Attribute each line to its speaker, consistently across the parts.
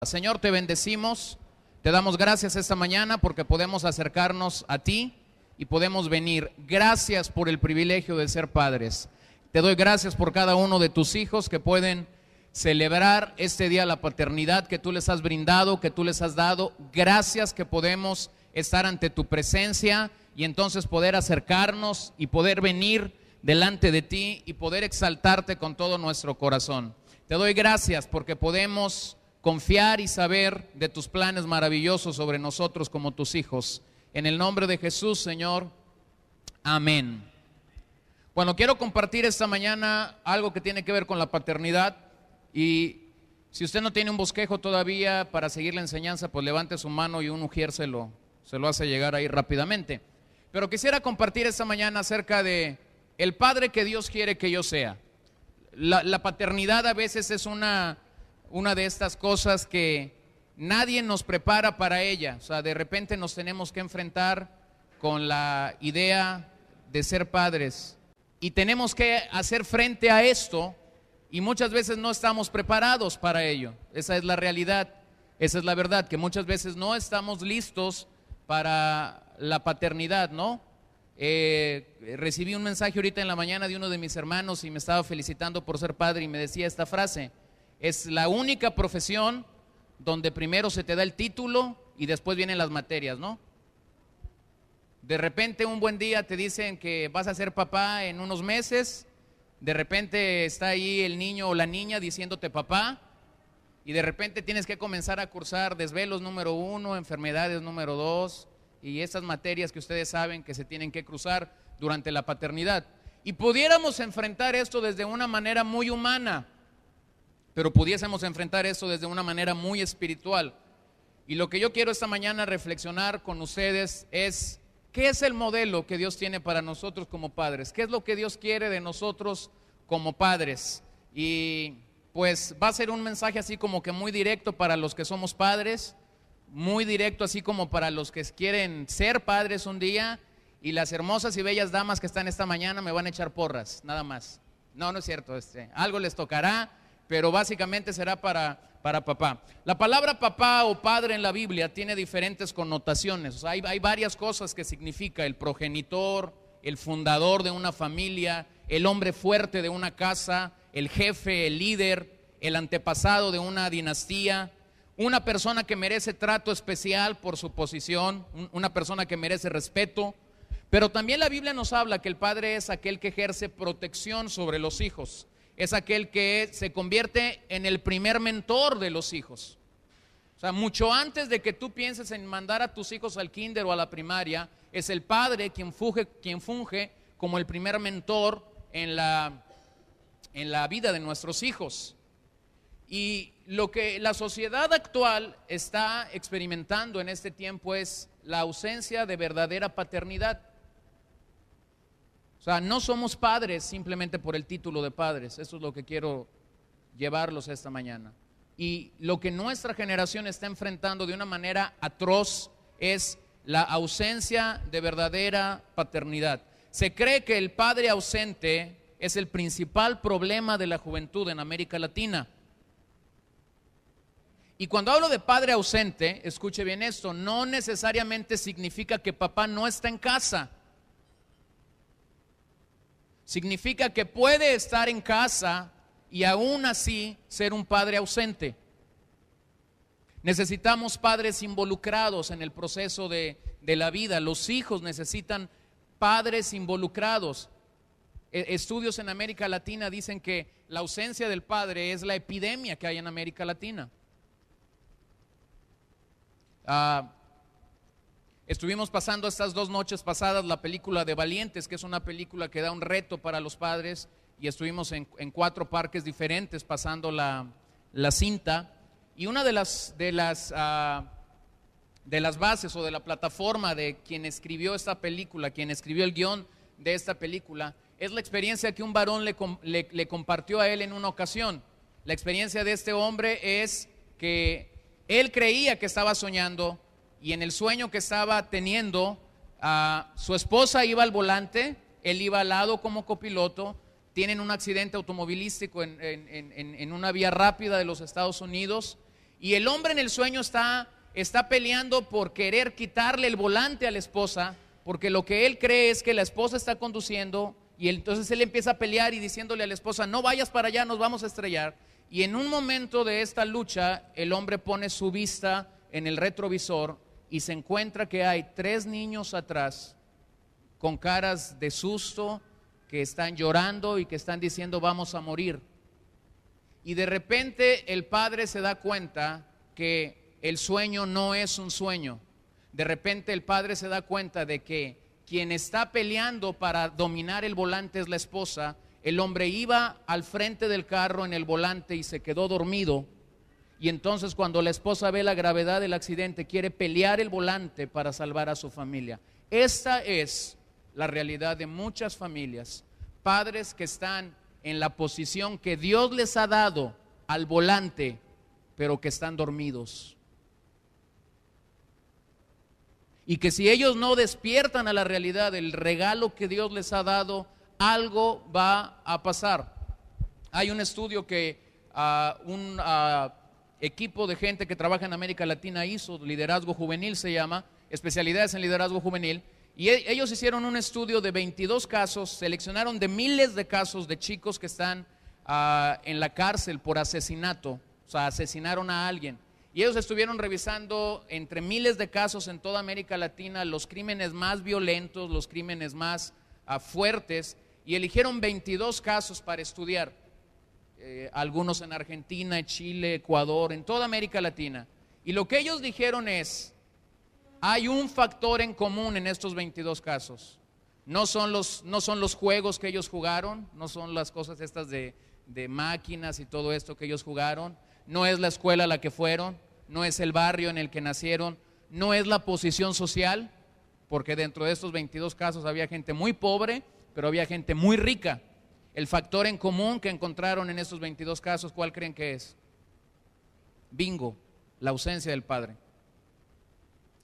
Speaker 1: Señor, te bendecimos, te damos gracias esta mañana porque podemos acercarnos a ti y podemos venir. Gracias por el privilegio de ser padres. Te doy gracias por cada uno de tus hijos que pueden celebrar este día la paternidad que tú les has brindado, que tú les has dado. Gracias que podemos estar ante tu presencia y entonces poder acercarnos y poder venir delante de ti y poder exaltarte con todo nuestro corazón. Te doy gracias porque podemos confiar y saber de tus planes maravillosos sobre nosotros como tus hijos. En el nombre de Jesús, Señor, amén. Bueno, quiero compartir esta mañana algo que tiene que ver con la paternidad, y si usted no tiene un bosquejo todavía para seguir la enseñanza, pues levante su mano y un ujier se lo hace llegar ahí rápidamente. Pero quisiera compartir esta mañana acerca de el padre que Dios quiere que yo sea. La paternidad a veces es una de estas cosas que nadie nos prepara para ella. O sea, de repente nos tenemos que enfrentar con la idea de ser padres y tenemos que hacer frente a esto, y muchas veces no estamos preparados para ello. Esa es la realidad, esa es la verdad, que muchas veces no estamos listos para la paternidad, ¿no? Recibí un mensaje ahorita en la mañana de uno de mis hermanos y me estaba felicitando por ser padre y me decía esta frase: es la única profesión donde primero se te da el título y después vienen las materias, ¿no? De repente un buen día te dicen que vas a ser papá en unos meses, de repente está ahí el niño o la niña diciéndote papá, y de repente tienes que comenzar a cursar desvelos número 1, enfermedades número 2 y esas materias que ustedes saben que se tienen que cruzar durante la paternidad. Y pudiéramos enfrentar esto desde una manera muy humana, pero pudiésemos enfrentar esto desde una manera muy espiritual. Y lo que yo quiero esta mañana reflexionar con ustedes es: ¿qué es el modelo que Dios tiene para nosotros como padres? ¿Qué es lo que Dios quiere de nosotros como padres? Y pues va a ser un mensaje así como que muy directo para los que somos padres, muy directo así como para los que quieren ser padres un día, y las hermosas y bellas damas que están esta mañana me van a echar porras, nada más. No, no es cierto, algo les tocará, pero básicamente será para papá. La palabra papá o padre en la Biblia tiene diferentes connotaciones. O sea, hay varias cosas que significa: el progenitor, el fundador de una familia, el hombre fuerte de una casa, el jefe, el líder, el antepasado de una dinastía, una persona que merece trato especial por su posición, una persona que merece respeto. Pero también la Biblia nos habla que el padre es aquel que ejerce protección sobre los hijos. Es aquel que se convierte en el primer mentor de los hijos. O sea, mucho antes de que tú pienses en mandar a tus hijos al kinder o a la primaria, es el padre quien funge como el primer mentor en la vida de nuestros hijos. Y lo que la sociedad actual está experimentando en este tiempo es la ausencia de verdadera paternidad. O sea, no somos padres simplemente por el título de padres. Eso es lo que quiero llevarlos esta mañana. Y lo que nuestra generación está enfrentando de una manera atroz es la ausencia de verdadera paternidad. Se cree que el padre ausente es el principal problema de la juventud en América Latina. Y cuando hablo de padre ausente, escuche bien esto, no necesariamente significa que papá no está en casa. Significa que puede estar en casa y aún así ser un padre ausente. Necesitamos padres involucrados en el proceso de la vida. Los hijos necesitan padres involucrados. Estudios en América Latina dicen que la ausencia del padre es la epidemia que hay en América Latina. Estuvimos pasando estas 2 noches pasadas la película de Valientes, que es una película que da un reto para los padres, y estuvimos en 4 parques diferentes pasando la cinta. Y una de las bases o de la plataforma de quien escribió esta película, quien escribió el guión de esta película, es la experiencia que un varón le compartió a él en una ocasión. La experiencia de este hombre es que él creía que estaba soñando, y en el sueño que estaba teniendo, su esposa iba al volante, él iba al lado como copiloto. Tienen un accidente automovilístico en una vía rápida de los Estados Unidos, Y el hombre en el sueño está peleando por querer quitarle el volante a la esposa, porque lo que él cree es que la esposa está conduciendo, y entonces él empieza a pelear y diciéndole a la esposa, no vayas para allá, nos vamos a estrellar. Y en un momento de esta lucha, el hombre pone su vista en el retrovisor y se encuentra que hay 3 niños atrás con caras de susto, que están llorando y que están diciendo vamos a morir. Y de repente el padre se da cuenta que el sueño no es un sueño. De repente el padre se da cuenta de que quien está peleando para dominar el volante es la esposa. El hombre iba al frente del carro en el volante y se quedó dormido. Y entonces cuando la esposa ve la gravedad del accidente, quiere pelear el volante para salvar a su familia. Esta es la realidad de muchas familias. Padres que están en la posición que Dios les ha dado al volante, pero que están dormidos. Y que si ellos no despiertan a la realidad del regalo que Dios les ha dado, algo va a pasar. Hay un estudio que un equipo de gente que trabaja en América Latina hizo, liderazgo juvenil se llama, especialidades en liderazgo juvenil, y ellos hicieron un estudio de 22 casos, seleccionaron de miles de casos de chicos que están en la cárcel por asesinato, o sea, asesinaron a alguien. Y ellos estuvieron revisando entre miles de casos en toda América Latina los crímenes más violentos, los crímenes más fuertes, y eligieron 22 casos para estudiar, algunos en Argentina, Chile, Ecuador, en toda América Latina. Y lo que ellos dijeron es, hay un factor en común en estos 22 casos. No son los juegos que ellos jugaron, no son las cosas estas de máquinas y todo esto que ellos jugaron, no es la escuela a la que fueron, no es el barrio en el que nacieron, no es la posición social, porque dentro de estos 22 casos había gente muy pobre, pero había gente muy rica. El factor en común que encontraron en estos 22 casos, ¿cuál creen que es? Bingo, la ausencia del padre.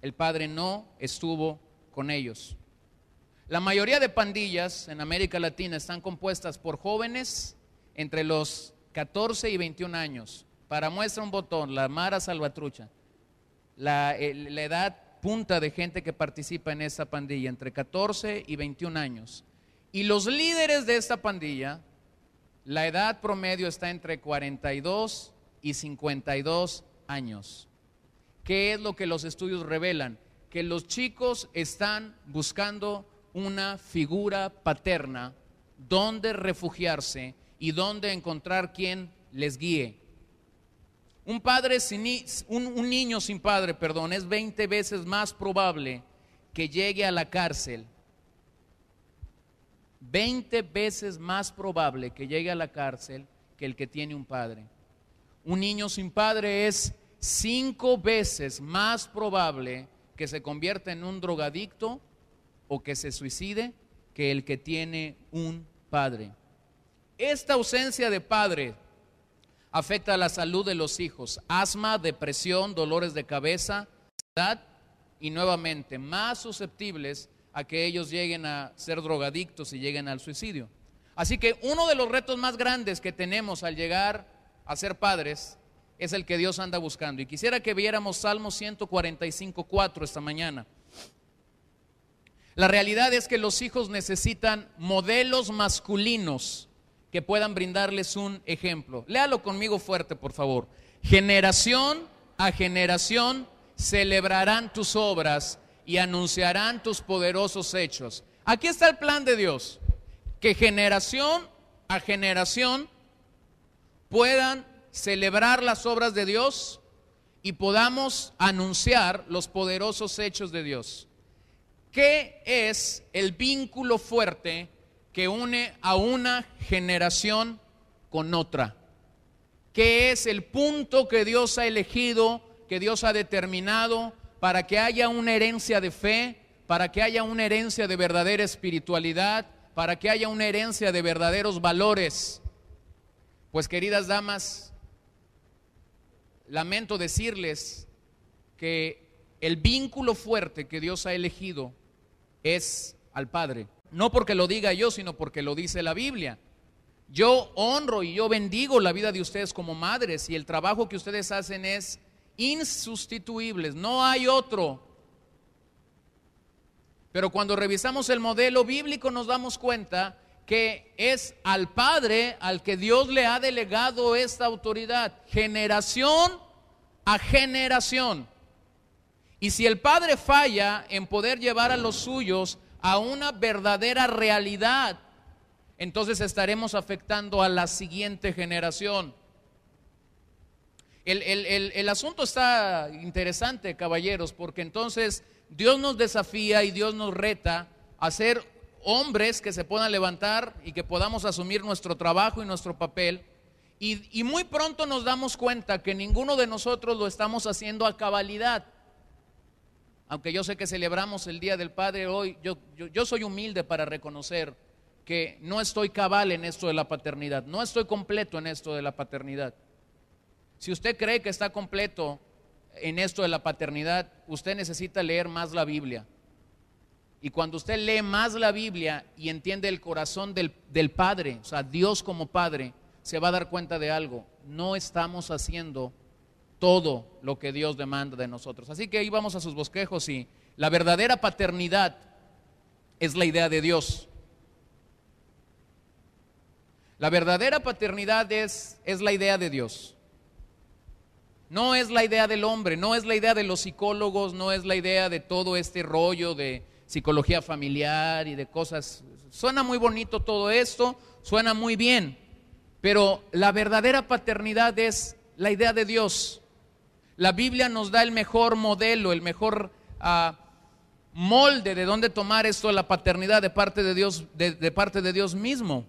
Speaker 1: El padre no estuvo con ellos. La mayoría de pandillas en América Latina están compuestas por jóvenes entre los 14 y 21 años. Para muestra un botón, la Mara Salvatrucha, la edad punta de gente que participa en esta pandilla, entre 14 y 21 años. Y los líderes de esta pandilla, la edad promedio está entre 42 y 52 años. ¿Qué es lo que los estudios revelan? Que los chicos están buscando una figura paterna donde refugiarse y donde encontrar quien les guíe. Un niño sin padre, es 20 veces más probable que llegue a la cárcel. 20 veces más probable que llegue a la cárcel que el que tiene un padre. Un niño sin padre es 5 veces más probable que se convierta en un drogadicto o que se suicide que el que tiene un padre. Esta ausencia de padre afecta a la salud de los hijos, asma, depresión, dolores de cabeza, ansiedad y nuevamente más susceptibles a que ellos lleguen a ser drogadictos y lleguen al suicidio. Así que uno de los retos más grandes que tenemos al llegar a ser padres es el que Dios anda buscando. Y quisiera que viéramos Salmo 145:4 esta mañana. La realidad es que los hijos necesitan modelos masculinos que puedan brindarles un ejemplo. Léalo conmigo fuerte, por favor. Generación a generación celebrarán tus obras y anunciarán tus poderosos hechos. Aquí está el plan de Dios, que generación a generación puedan celebrar las obras de Dios y podamos anunciar los poderosos hechos de Dios. ¿Qué es el vínculo fuerte que une a una generación con otra? ¿Qué es el punto que Dios ha elegido, que Dios ha determinado para que haya una herencia de fe, para que haya una herencia de verdadera espiritualidad, para que haya una herencia de verdaderos valores? Pues, queridas damas, lamento decirles que el vínculo fuerte que Dios ha elegido es al Padre. No porque lo diga yo, sino porque lo dice la Biblia. Yo honro y yo bendigo la vida de ustedes como madres, y el trabajo que ustedes hacen es insustituibles, no hay otro. Pero cuando revisamos el modelo bíblico nos damos cuenta que es al Padre al que Dios le ha delegado esta autoridad, generación a generación. Y si el Padre falla en poder llevar a los suyos a una verdadera realidad, entonces estaremos afectando a la siguiente generación. El asunto está interesante, caballeros, porque entonces Dios nos desafía y Dios nos reta a ser hombres que se puedan levantar y que podamos asumir nuestro trabajo y nuestro papel. Y muy pronto nos damos cuenta que ninguno de nosotros lo estamos haciendo a cabalidad. Aunque yo sé que celebramos el Día del Padre hoy, yo soy humilde para reconocer que no estoy cabal en esto de la paternidad, no estoy completo en esto de la paternidad. Si usted cree que está completo en esto de la paternidad, usted necesita leer más la Biblia. Y cuando usted lee más la Biblia y entiende el corazón del Padre, o sea, Dios como Padre, se va a dar cuenta de algo: no estamos haciendo todo lo que Dios demanda de nosotros. Así que ahí vamos a sus bosquejos. Y la verdadera paternidad es la idea de Dios. La verdadera paternidad es la idea de Dios. No es la idea del hombre, no es la idea de los psicólogos, no es la idea de todo este rollo de psicología familiar y de cosas. Suena muy bonito todo esto, suena muy bien, pero la verdadera paternidad es la idea de Dios. La Biblia nos da el mejor modelo, el mejor molde de dónde tomar esto de la paternidad de parte de Dios, de parte de Dios mismo.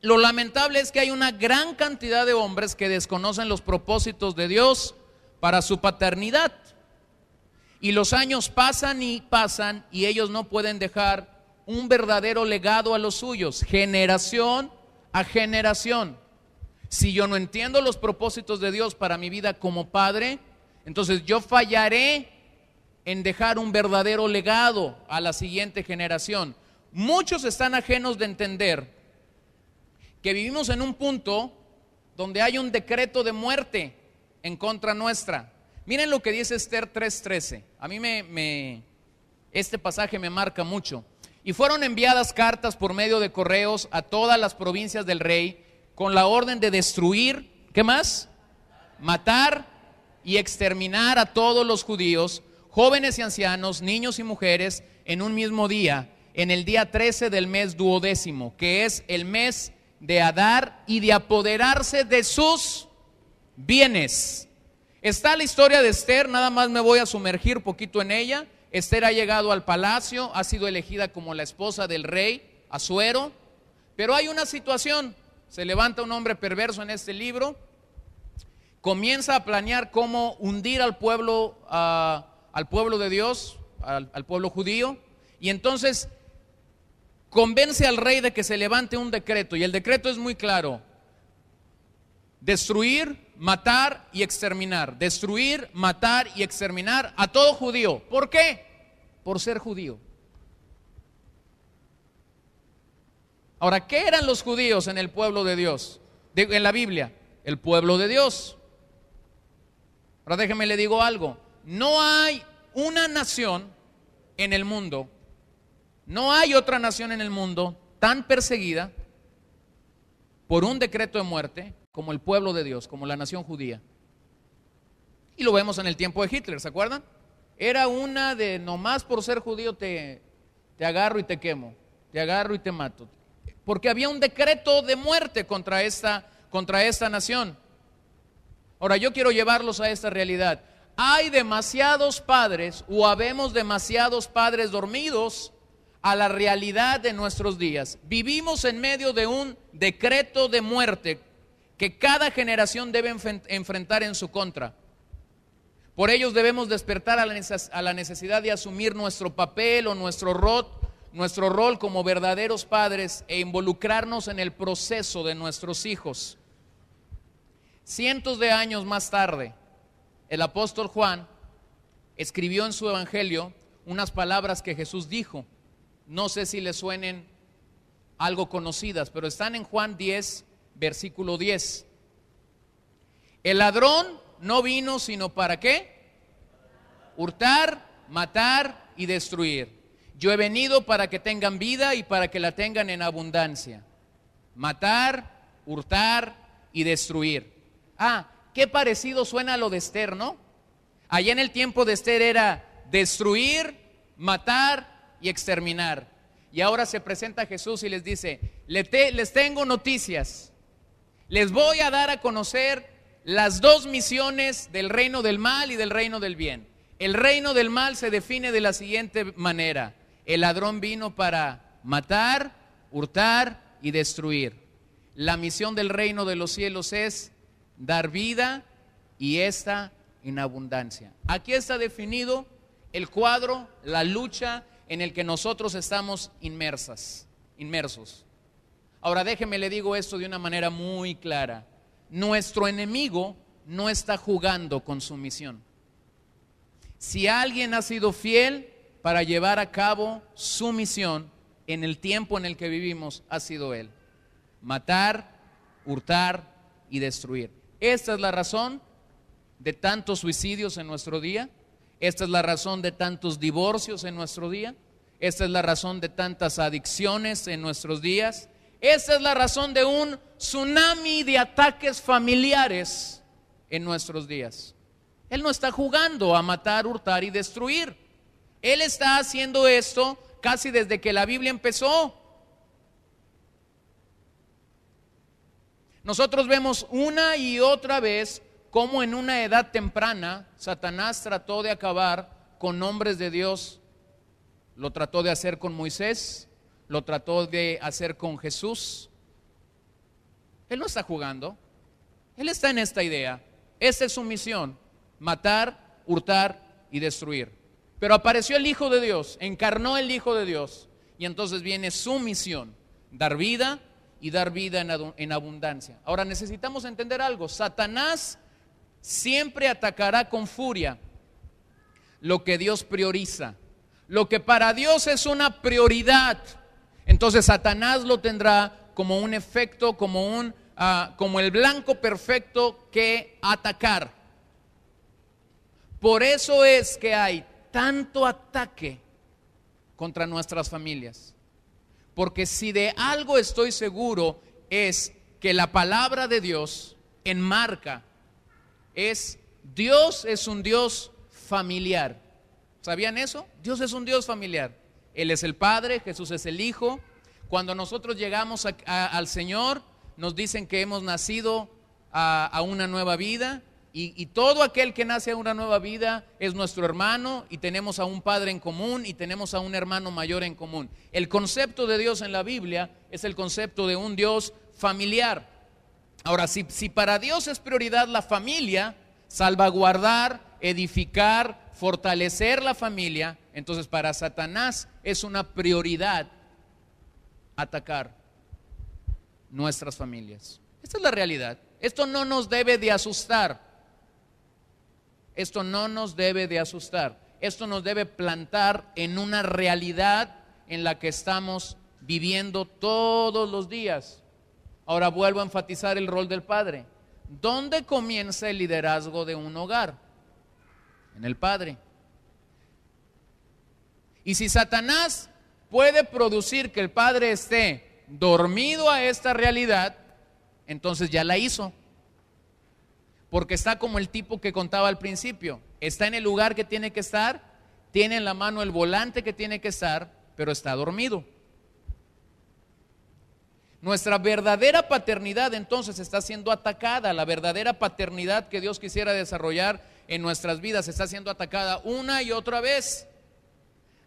Speaker 1: Lo lamentable es que hay una gran cantidad de hombres que desconocen los propósitos de Dios para su paternidad. Y los años pasan y pasan y ellos no pueden dejar un verdadero legado a los suyos, generación a generación. Si yo no entiendo los propósitos de Dios para mi vida como padre, entonces yo fallaré en dejar un verdadero legado a la siguiente generación. Muchos están ajenos de entender que vivimos en un punto donde hay un decreto de muerte en contra nuestra. Miren lo que dice Esther 3:13. A mí este pasaje me marca mucho. Y fueron enviadas cartas por medio de correos a todas las provincias del rey con la orden de destruir, ¿qué más? Matar y exterminar a todos los judíos, jóvenes y ancianos, niños y mujeres, en un mismo día, en el día 13 del mes 12º, que es el mes de Adar, y de apoderarse de sus bienes. Está la historia de Esther, nada más me voy a sumergir poquito en ella. Esther ha llegado al palacio, ha sido elegida como la esposa del rey Asuero, pero hay una situación. Se levanta un hombre perverso en este libro, comienza a planear cómo hundir al pueblo de Dios, al pueblo judío, y entonces convence al rey de que se levante un decreto, y el decreto es muy claro: destruir, matar y exterminar. Destruir, matar y exterminar a todo judío. ¿Por qué? Por ser judío. Ahora, ¿qué eran los judíos en el pueblo de Dios? En la Biblia, el pueblo de Dios. Ahora déjeme le digo algo: no hay una nación en el mundo, no hay otra nación en el mundo tan perseguida por un decreto de muerte como el pueblo de Dios, como la nación judía. Y lo vemos en el tiempo de Hitler, ¿se acuerdan? Era una de nomás por ser judío te agarro y te quemo, te agarro y te mato. Porque había un decreto de muerte contra esta nación. Ahora yo quiero llevarlos a esta realidad. Hay demasiados padres, o habemos demasiados padres dormidos a la realidad de nuestros días. Vivimos en medio de un decreto de muerte que cada generación debe enfrentar en su contra. Por ello debemos despertar a la necesidad de asumir nuestro papel o nuestro rol como verdaderos padres e involucrarnos en el proceso de nuestros hijos. Cientos de años más tarde, el apóstol Juan escribió en su evangelio unas palabras que Jesús dijo. No sé si les suenen algo conocidas, pero están en Juan 10, versículo 10. El ladrón no vino sino para ¿qué? Hurtar, matar y destruir. Yo he venido para que tengan vida y para que la tengan en abundancia. Matar, hurtar y destruir. Qué parecido suena a lo de Esther, ¿no? Allá en el tiempo de Esther era destruir, matar y exterminar. Y ahora se presenta Jesús y les dice, les tengo noticias. Les voy a dar a conocer las dos misiones del reino del mal y del reino del bien. El reino del mal se define de la siguiente manera: el ladrón vino para matar, hurtar y destruir. La misión del reino de los cielos es dar vida y esta en abundancia. Aquí está definido el cuadro, la lucha en el que nosotros estamos inmersos. Ahora déjeme le digo esto de una manera muy clara. Nuestro enemigo no está jugando con su misión. Si alguien ha sido fiel para llevar a cabo su misión en el tiempo en el que vivimos, ha sido él: matar, hurtar y destruir. Esta es la razón de tantos suicidios en nuestro día. Esta es la razón de tantos divorcios en nuestro día. Esta es la razón de tantas adicciones en nuestros días. Esta es la razón de un tsunami de ataques familiares en nuestros días. Él no está jugando a matar, hurtar y destruir. Él está haciendo esto casi desde que la Biblia empezó. Nosotros vemos una y otra vez cómo en una edad temprana Satanás trató de acabar con hombres de Dios. Lo trató de hacer con Moisés, lo trató de hacer con Jesús. Él no está jugando, él está en esta idea. Esta es su misión: matar, hurtar y destruir. Pero apareció el Hijo de Dios, encarnó el Hijo de Dios, y entonces viene su misión: dar vida y dar vida en abundancia. Ahora necesitamos entender algo: Satanás siempre atacará con furia lo que Dios prioriza, lo que para Dios es una prioridad. Entonces Satanás lo tendrá como un efecto, como el blanco perfecto que atacar. Por eso es que hay tanto ataque contra nuestras familias. Porque si de algo estoy seguro es que la palabra de Dios enmarca Dios es un Dios familiar. ¿Sabían eso? Dios es un Dios familiar. Él es el Padre, Jesús es el Hijo. Cuando nosotros llegamos al Señor, nos dicen que hemos nacido a una nueva vida. Y todo aquel que nace a una nueva vida es nuestro hermano, y tenemos a un Padre en común y tenemos a un hermano mayor en común. El concepto de Dios en la Biblia es el concepto de un Dios familiar. Ahora, si para Dios es prioridad la familia, salvaguardar, edificar, fortalecer la familia, entonces para Satanás es una prioridad atacar nuestras familias. Esta es la realidad. Esto no nos debe de asustar. Esto no nos debe de asustar. Esto nos debe plantar en una realidad en la que estamos viviendo todos los días. Ahora vuelvo a enfatizar el rol del padre. ¿Dónde comienza el liderazgo de un hogar? En el padre. Y si Satanás puede producir que el padre esté dormido a esta realidad, entonces ya la hizo. Porque está como el tipo que contaba al principio. Está en el lugar que tiene que estar, tiene en la mano el volante que tiene que estar, pero está dormido. Nuestra verdadera paternidad entonces está siendo atacada. La verdadera paternidad que Dios quisiera desarrollar en nuestras vidas está siendo atacada una y otra vez.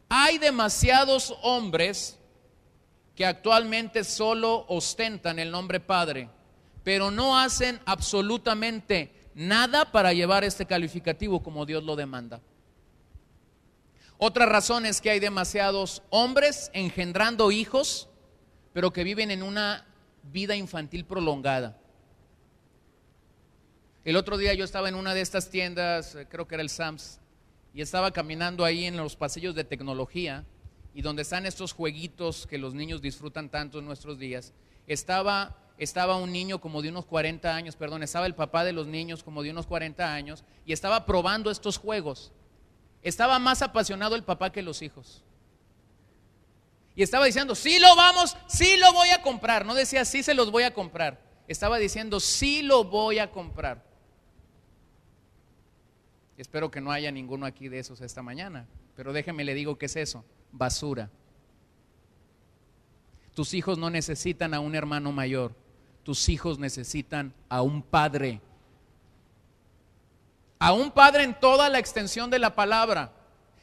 Speaker 1: Hay demasiados hombres que actualmente solo ostentan el nombre padre, pero no hacen absolutamente nada para llevar este calificativo como Dios lo demanda. Otra razón es que hay demasiados hombres engendrando hijos, pero que viven en una vida infantil prolongada. El otro día yo estaba en una de estas tiendas, creo que era el Sam's, y estaba caminando ahí en los pasillos de tecnología, y donde están estos jueguitos que los niños disfrutan tanto en nuestros días. Estaba estaba un niño como de unos 40 años, perdón, estaba el papá de los niños como de unos 40 años y estaba probando estos juegos. Estaba más apasionado el papá que los hijos. Y estaba diciendo, sí lo voy a comprar. No decía, sí se los voy a comprar. Estaba diciendo, sí lo voy a comprar. Espero que no haya ninguno aquí de esos esta mañana. Pero déjeme le digo qué es eso, basura. Tus hijos no necesitan a un hermano mayor. Tus hijos necesitan a un padre. A un padre en toda la extensión de la palabra.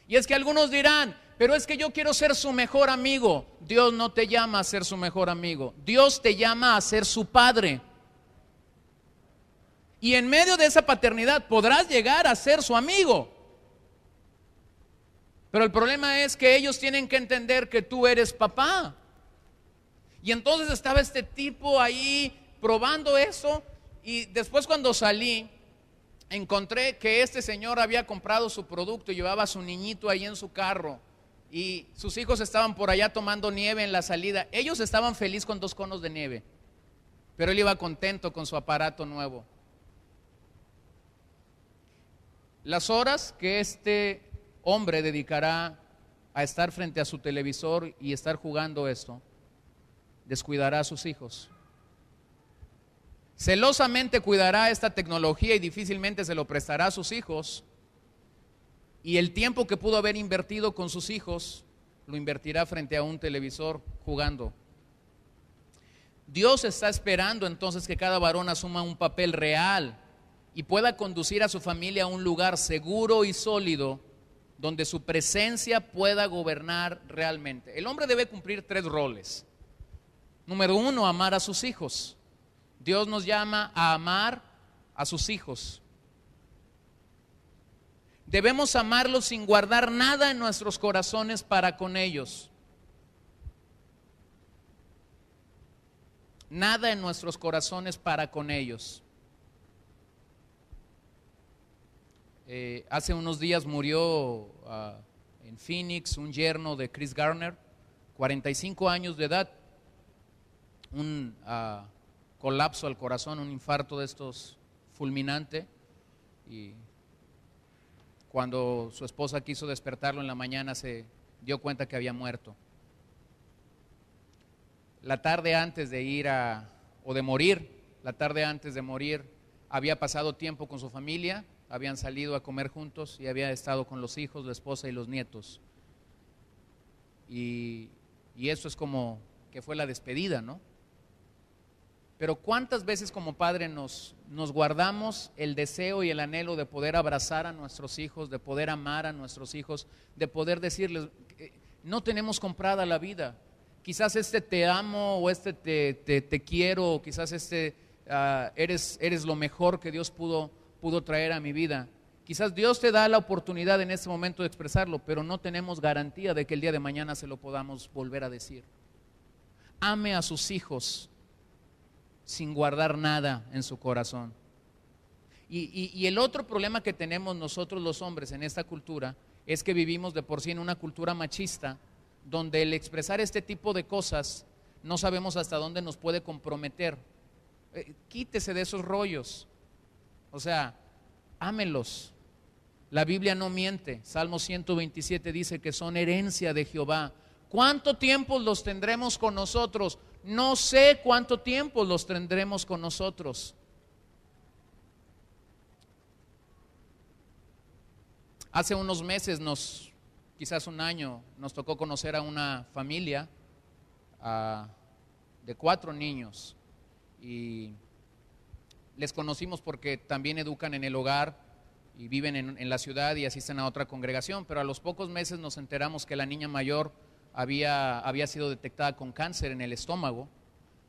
Speaker 1: Y es que algunos dirán, pero es que yo quiero ser su mejor amigo. Dios no te llama a ser su mejor amigo. Dios te llama a ser su padre. Y en medio de esa paternidad podrás llegar a ser su amigo. Pero el problema es que ellos tienen que entender que tú eres papá. Y entonces estaba este tipo ahí probando eso. Y después cuando salí, encontré que este señor había comprado su producto y llevaba a su niñito ahí en su carro. Y sus hijos estaban por allá tomando nieve en la salida. Ellos estaban felices con 2 conos de nieve, pero él iba contento con su aparato nuevo. Las horas que este hombre dedicará a estar frente a su televisor y estar jugando esto, descuidará a sus hijos. Celosamente cuidará esta tecnología y difícilmente se lo prestará a sus hijos. Y el tiempo que pudo haber invertido con sus hijos, lo invertirá frente a un televisor jugando. Dios está esperando entonces que cada varón asuma un papel real y pueda conducir a su familia a un lugar seguro y sólido donde su presencia pueda gobernar realmente. El hombre debe cumplir 3 roles. Número 1, amar a sus hijos. Dios nos llama a amar a sus hijos. Debemos amarlos sin guardar nada en nuestros corazones para con ellos. Nada en nuestros corazones para con ellos. Hace unos días murió en Phoenix un yerno de Chris Garner, 45 años de edad, un colapso al corazón, un infarto de estos fulminante, y cuando su esposa quiso despertarlo en la mañana se dio cuenta que había muerto. La tarde antes de morir, había pasado tiempo con su familia, habían salido a comer juntos y había estado con los hijos, la esposa y los nietos. Y eso es como que fue la despedida, ¿no? Pero ¿cuántas veces como padre nos guardamos el deseo y el anhelo de poder abrazar a nuestros hijos, de poder amar a nuestros hijos, de poder decirles, no tenemos comprada la vida? Quizás te amo, o te quiero, o quizás eres lo mejor que Dios pudo traer a mi vida. Quizás Dios te da la oportunidad en este momento de expresarlo, pero no tenemos garantía de que el día de mañana se lo podamos volver a decir. Ame a sus hijos sin guardar nada en su corazón. Y el otro problema que tenemos nosotros los hombres en esta cultura es que vivimos de por sí en una cultura machista, donde el expresar este tipo de cosas no sabemos hasta dónde nos puede comprometer. Quítese de esos rollos. O sea, ámelos. La Biblia no miente. Salmo 127 dice que son herencia de Jehová. ¿Cuánto tiempo los tendremos con nosotros? No sé cuánto tiempo los tendremos con nosotros. Hace unos meses, quizás un año, nos tocó conocer a una familia de 4 niños. Y les conocimos porque también educan en el hogar y viven en la ciudad y asisten a otra congregación. Pero a los pocos meses nos enteramos que la niña mayor había sido detectada con cáncer en el estómago,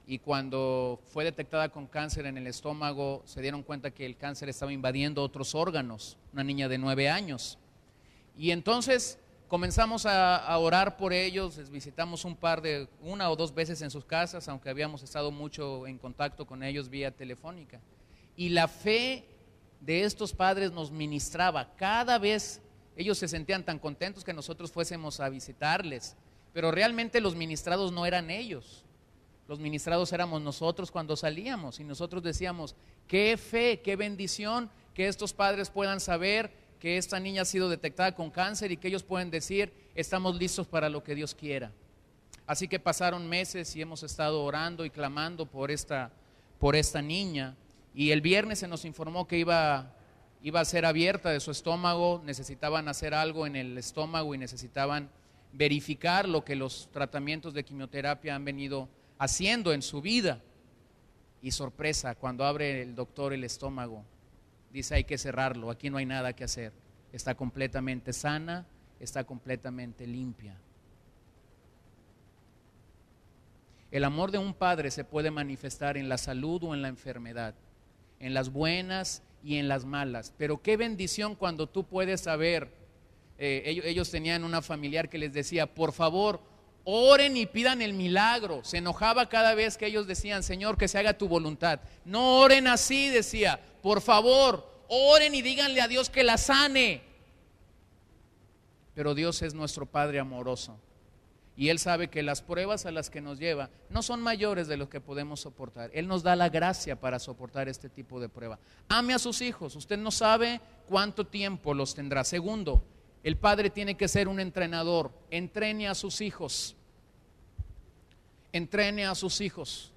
Speaker 1: y cuando fue detectada con cáncer en el estómago se dieron cuenta que el cáncer estaba invadiendo otros órganos, una niña de 9 años. Y entonces comenzamos a orar por ellos, les visitamos 1 o 2 veces en sus casas, aunque habíamos estado mucho en contacto con ellos vía telefónica. Y la fe de estos padres nos ministraba. Cada vez ellos se sentían tan contentos que nosotros fuésemos a visitarles, pero realmente los ministrados no eran ellos. Los ministrados éramos nosotros cuando salíamos y nosotros decíamos, qué fe, qué bendición que estos padres puedan saber que esta niña ha sido detectada con cáncer y que ellos pueden decir, estamos listos para lo que Dios quiera. Así que pasaron meses y hemos estado orando y clamando por esta niña, y el viernes se nos informó que iba a ser abierta de su estómago, necesitaban hacer algo en el estómago y necesitaban verificar lo que los tratamientos de quimioterapia han venido haciendo en su vida. Y sorpresa, cuando abre el doctor el estómago, dice hay que cerrarlo, aquí no hay nada que hacer, está completamente sana, está completamente limpia. El amor de un padre se puede manifestar en la salud o en la enfermedad, en las buenas y en las malas, pero qué bendición cuando tú puedes saber. Ellos tenían una familiar que les decía, por favor, oren y pidan el milagro. Se enojaba cada vez que ellos decían, Señor, que se haga tu voluntad. No oren así, decía, por favor, oren y díganle a Dios que la sane. Pero Dios es nuestro Padre amoroso y Él sabe que las pruebas a las que nos lleva no son mayores de lo que podemos soportar. Él nos da la gracia para soportar este tipo de prueba. Ame a sus hijos, usted no sabe cuánto tiempo los tendrá. Segundo, el padre tiene que ser un entrenador. Entrene a sus hijos. Entrene a sus hijos.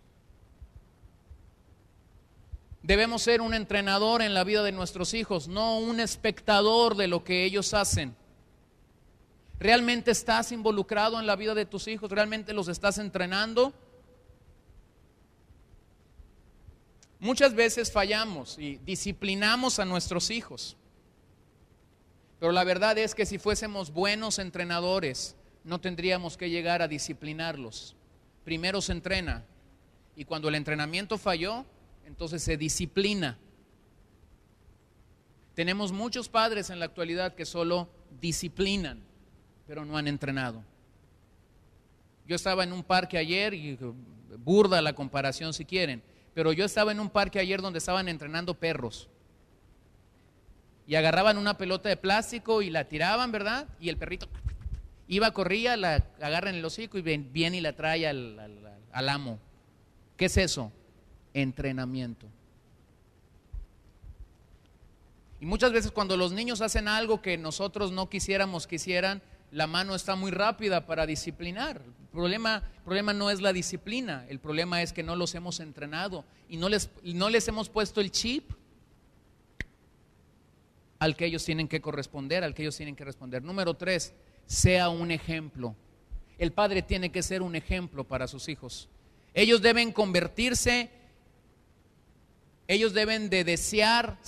Speaker 1: Debemos ser un entrenador en la vida de nuestros hijos, no un espectador de lo que ellos hacen. ¿Realmente estás involucrado en la vida de tus hijos? ¿Realmente los estás entrenando? Muchas veces fallamos y disciplinamos a nuestros hijos. Pero la verdad es que si fuésemos buenos entrenadores, no tendríamos que llegar a disciplinarlos. Primero se entrena y cuando el entrenamiento falló, entonces se disciplina. Tenemos muchos padres en la actualidad que solo disciplinan, pero no han entrenado. Yo estaba en un parque ayer, y burda la comparación si quieren, pero yo estaba en un parque ayer donde estaban entrenando perros. Y agarraban una pelota de plástico y la tiraban, ¿verdad? Y el perrito iba, corría, la agarra en el hocico y viene y la trae al amo. ¿Qué es eso? Entrenamiento. Y muchas veces cuando los niños hacen algo que nosotros no quisiéramos que hicieran, la mano está muy rápida para disciplinar. El problema no es la disciplina, el problema es que no los hemos entrenado y no les hemos puesto el chip al que ellos tienen que corresponder, al que ellos tienen que responder. Número 3, sea un ejemplo. El padre tiene que ser un ejemplo para sus hijos. Ellos deben convertirse, ellos deben de desear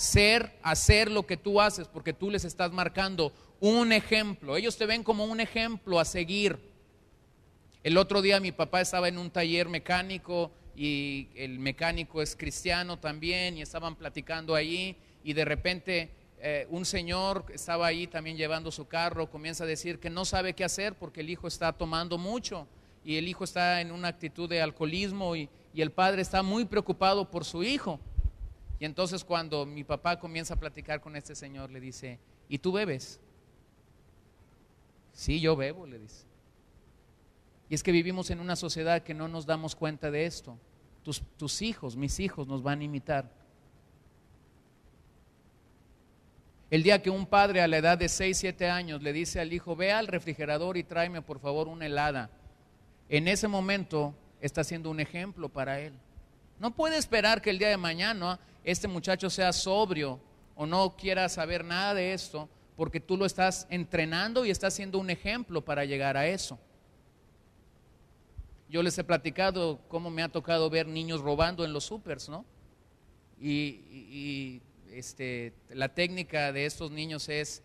Speaker 1: hacer lo que tú haces, porque tú les estás marcando un ejemplo. Ellos te ven como un ejemplo a seguir. El otro día mi papá estaba en un taller mecánico y el mecánico es cristiano también y estaban platicando allí y de repente un señor que estaba ahí también llevando su carro comienza a decir que no sabe qué hacer porque el hijo está tomando mucho y el hijo está en una actitud de alcoholismo y el padre está muy preocupado por su hijo. Y entonces cuando mi papá comienza a platicar con este señor le dice, ¿y tú bebes? Sí, yo bebo, le dice. Y es que vivimos en una sociedad que no nos damos cuenta de esto. Tus hijos, mis hijos nos van a imitar. El día que un padre a la edad de 6, 7 años le dice al hijo, ve al refrigerador y tráeme por favor una helada, en ese momento está siendo un ejemplo para él. No puede esperar que el día de mañana este muchacho sea sobrio o no quiera saber nada de esto, porque tú lo estás entrenando y estás siendo un ejemplo para llegar a eso. Yo les he platicado cómo me ha tocado ver niños robando en los supers, ¿no? La técnica de estos niños es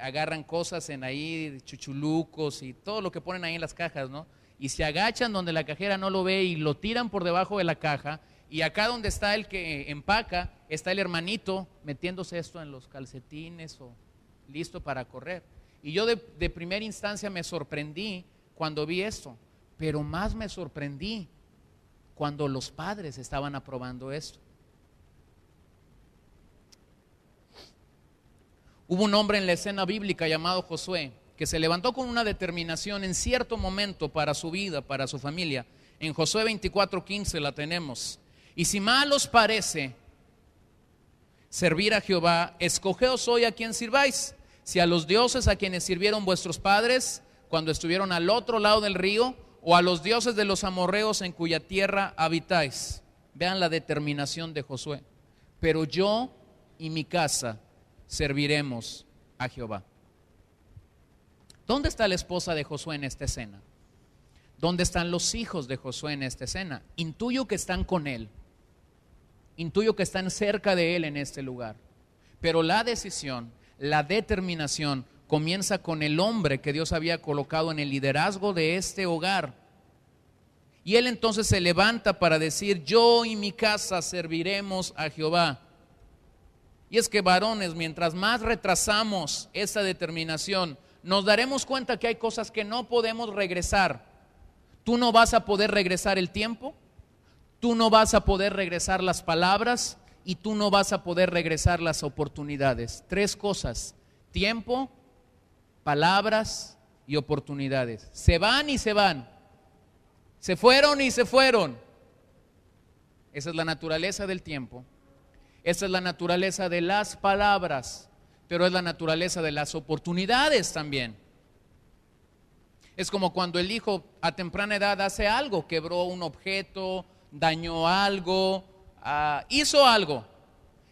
Speaker 1: agarran cosas en ahí, chuchulucos y todo lo que ponen ahí en las cajas, ¿no? Y se agachan donde la cajera no lo ve y lo tiran por debajo de la caja, y acá donde está el que empaca está el hermanito metiéndose esto en los calcetines o listo para correr. Y yo de primera instancia me sorprendí cuando vi esto, pero más me sorprendí cuando los padres estaban aprobando esto. Hubo un hombre en la escena bíblica llamado Josué que se levantó con una determinación en cierto momento para su vida, para su familia, En Josué 24:15 la tenemos. Y si mal os parece servir a Jehová, escogeos hoy a quien sirváis, si a los dioses a quienes sirvieron vuestros padres cuando estuvieron al otro lado del río, o a los dioses de los amorreos en cuya tierra habitáis. Vean la determinación de Josué. Pero yo y mi casa serviremos a Jehová. ¿Dónde está la esposa de Josué en esta escena? ¿Dónde están los hijos de Josué en esta escena? Intuyo que están con él. Intuyo que están cerca de él en este lugar. Pero la decisión, la determinación comienza con el hombre que Dios había colocado en el liderazgo de este hogar. Y él entonces se levanta para decir: yo y mi casa serviremos a Jehová. Y es que, varones, mientras más retrasamos esa determinación, nos daremos cuenta que hay cosas que no podemos regresar. Tú no vas a poder regresar el tiempo, tú no vas a poder regresar las palabras y tú no vas a poder regresar las oportunidades. 3 cosas: tiempo, palabras y oportunidades. Se van y se van. Se fueron y se fueron. Esa es la naturaleza del tiempo. Esa es la naturaleza de las palabras, pero es la naturaleza de las oportunidades también. Es como cuando el hijo a temprana edad hace algo, quebró un objeto, dañó algo, hizo algo.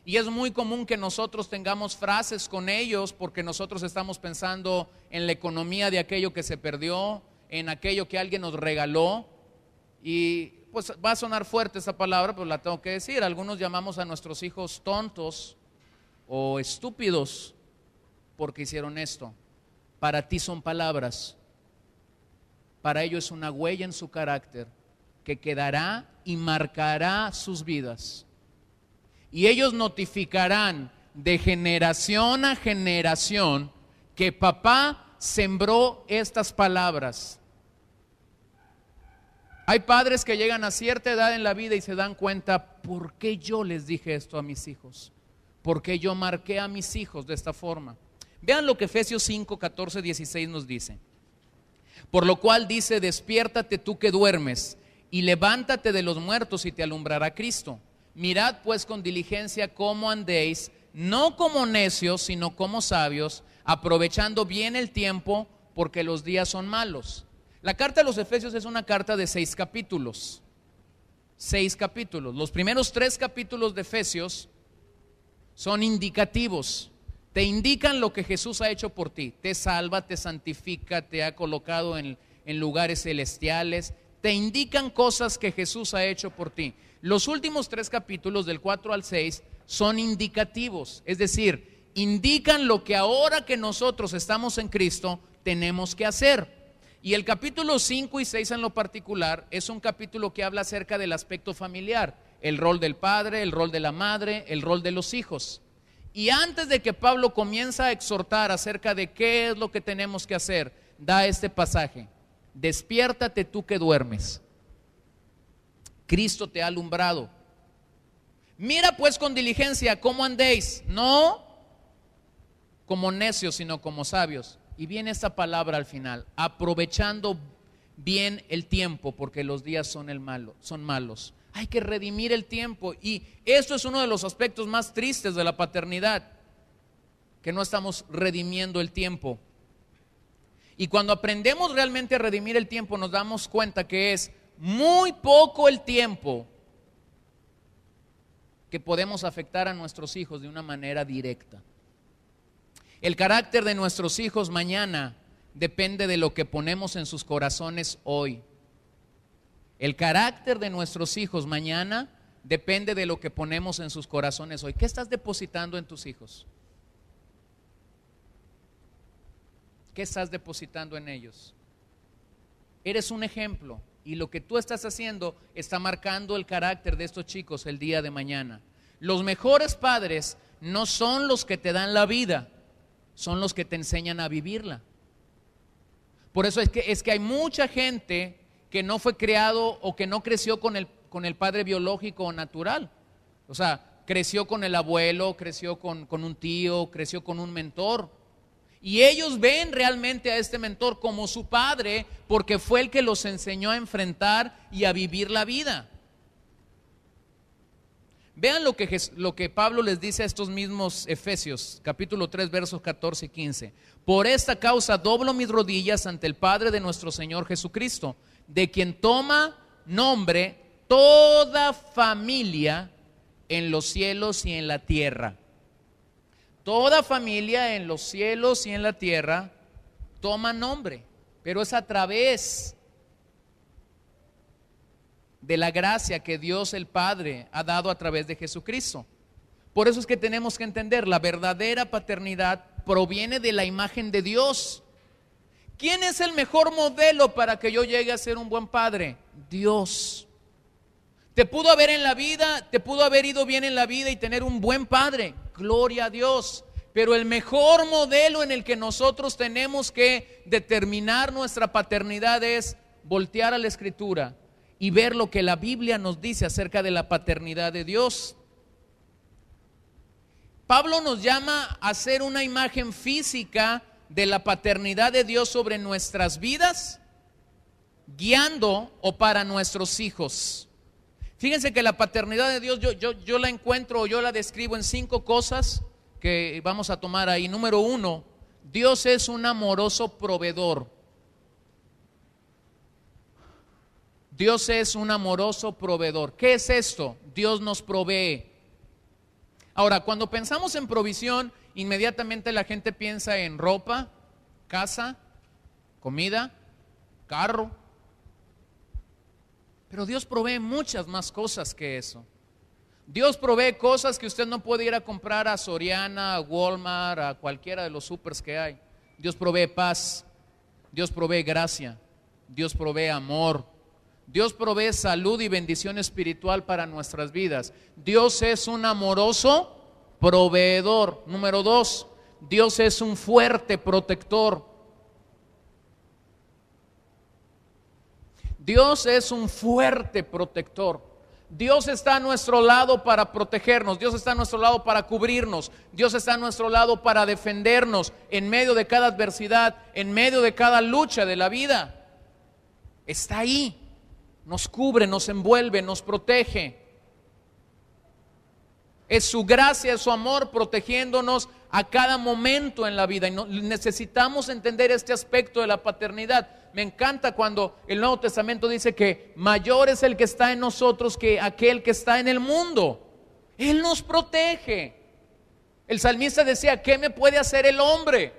Speaker 1: Y es muy común que nosotros tengamos frases con ellos porque nosotros estamos pensando en la economía de aquello que se perdió, en aquello que alguien nos regaló. Y pues va a sonar fuerte esa palabra, pero la tengo que decir. Algunos llamamos a nuestros hijos tontos o estúpidos porque hicieron esto. Para ti son palabras. Para ellos es una huella en su carácter que quedará y marcará sus vidas. Y ellos notificarán de generación a generación que papá sembró estas palabras. Hay padres que llegan a cierta edad en la vida y se dan cuenta: ¿por qué yo les dije esto a mis hijos? ¿Por qué yo marqué a mis hijos de esta forma? Vean lo que Efesios 5, 14, 16 nos dice. Por lo cual dice: despiértate tú que duermes, y levántate de los muertos y te alumbrará Cristo. Mirad pues con diligencia cómo andéis, no como necios, sino como sabios, aprovechando bien el tiempo, porque los días son malos. La carta de los Efesios es una carta de 6 capítulos. 6 capítulos. Los primeros 3 capítulos de Efesios son indicativos. Te indican lo que Jesús ha hecho por ti. Te salva, te santifica, te ha colocado en lugares celestiales. Te indican cosas que Jesús ha hecho por ti. Los últimos 3 capítulos, del 4 al 6, son indicativos. Es decir, indican lo que ahora que nosotros estamos en Cristo tenemos que hacer. Y el capítulo 5 y 6 en lo particular es un capítulo que habla acerca del aspecto familiar, el rol del padre, el rol de la madre, el rol de los hijos. Y antes de que Pablo comienza a exhortar acerca de qué es lo que tenemos que hacer, da este pasaje: despiértate tú que duermes, Cristo te ha alumbrado. Mira pues con diligencia cómo andéis, no como necios, sino como sabios. Y viene esta palabra al final: aprovechando bien el tiempo, porque los días son malos. Hay que redimir el tiempo. Y esto es uno de los aspectos más tristes de la paternidad, que no estamos redimiendo el tiempo. Y cuando aprendemos realmente a redimir el tiempo, nos damos cuenta que es muy poco el tiempo que podemos afectar a nuestros hijos de una manera directa. El carácter de nuestros hijos mañana depende de lo que ponemos en sus corazones hoy. El carácter de nuestros hijos mañana depende de lo que ponemos en sus corazones hoy. ¿Qué estás depositando en tus hijos? ¿Qué estás depositando en ellos? Eres un ejemplo, y lo que tú estás haciendo está marcando el carácter de estos chicos el día de mañana. Los mejores padres no son los que te dan la vida, son los que te enseñan a vivirla. Por eso es que hay mucha gente que no fue criado o que no creció con el padre biológico o natural. O sea, creció con el abuelo, creció con un tío, creció con un mentor. Y ellos ven realmente a este mentor como su padre, porque fue el que los enseñó a enfrentar y a vivir la vida. Vean lo que Pablo les dice a estos mismos Efesios, capítulo 3, versos 14 y 15. Por esta causa doblo mis rodillas ante el Padre de nuestro Señor Jesucristo, de quien toma nombre toda familia en los cielos y en la tierra. Toda familia en los cielos y en la tierra toma nombre, pero es a través de la gracia que Dios el Padre ha dado a través de Jesucristo. Por eso es que tenemos que entender, la verdadera paternidad proviene de la imagen de Dios. ¿Quién es el mejor modelo para que yo llegue a ser un buen padre? Dios. Te pudo haber en la vida, te pudo haber ido bien en la vida y tener un buen padre, gloria a Dios. Pero el mejor modelo en el que nosotros tenemos que determinar nuestra paternidad es voltear a la Escritura y ver lo que la Biblia nos dice acerca de la paternidad de Dios. Pablo nos llama a hacer una imagen física de la paternidad de Dios sobre nuestras vidas, guiando o para nuestros hijos. Fíjense que la paternidad de Dios yo la encuentro, yo la describo en 5 cosas que vamos a tomar ahí. Número 1, Dios es un amoroso proveedor. Dios es un amoroso proveedor. ¿Qué es esto? Dios nos provee. Ahora, cuando pensamos en provisión, inmediatamente la gente piensa en ropa, casa, comida, carro. Pero Dios provee muchas más cosas que eso. Dios provee cosas que usted no puede ir a comprar a Soriana, a Walmart, a cualquiera de los supers que hay. Dios provee paz, Dios provee gracia, Dios provee amor, Dios provee salud y bendición espiritual para nuestras vidas. Dios es un amoroso proveedor. Número 2, Dios es un fuerte protector. Dios es un fuerte protector. Dios está a nuestro lado para protegernos, Dios está a nuestro lado para cubrirnos, Dios está a nuestro lado para defendernos en medio de cada adversidad, en medio de cada lucha de la vida. Está ahí, nos cubre, nos envuelve, nos protege. Es su gracia, es su amor protegiéndonos a cada momento en la vida. Y necesitamos entender este aspecto de la paternidad. Me encanta cuando el Nuevo Testamento dice que mayor es el que está en nosotros que aquel que está en el mundo. Él nos protege. El salmista decía, ¿qué me puede hacer el hombre?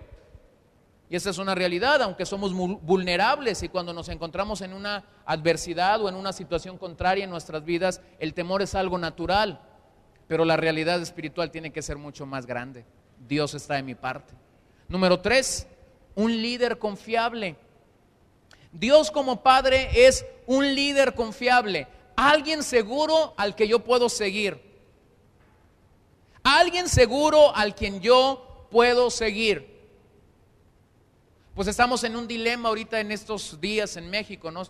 Speaker 1: Y esa es una realidad, aunque somos vulnerables y cuando nos encontramos en una adversidad o en una situación contraria en nuestras vidas, el temor es algo natural. Pero la realidad espiritual tiene que ser mucho más grande. Dios está de mi parte. Número 3, un líder confiable. Dios como Padre es un líder confiable, alguien seguro al que yo puedo seguir, alguien seguro al quien yo puedo seguir. Pues estamos en un dilema ahorita en estos días en México, ¿no?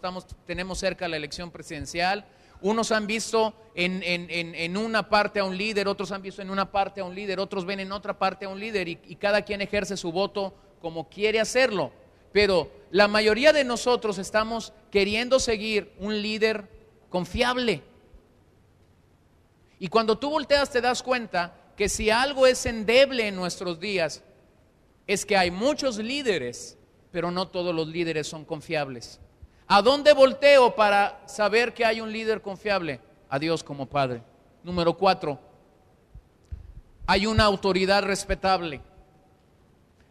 Speaker 1: Tenemos cerca la elección presidencial. Unos han visto en una parte a un líder, otros han visto en una parte a un líder, otros ven en otra parte a un líder y cada quien ejerce su voto como quiere hacerlo. Pero la mayoría de nosotros estamos queriendo seguir un líder confiable. Y cuando tú volteas te das cuenta que si algo es endeble en nuestros días, es que hay muchos líderes, pero no todos los líderes son confiables. ¿A dónde volteo para saber que hay un líder confiable? A Dios como Padre. Número 4, hay una autoridad respetable.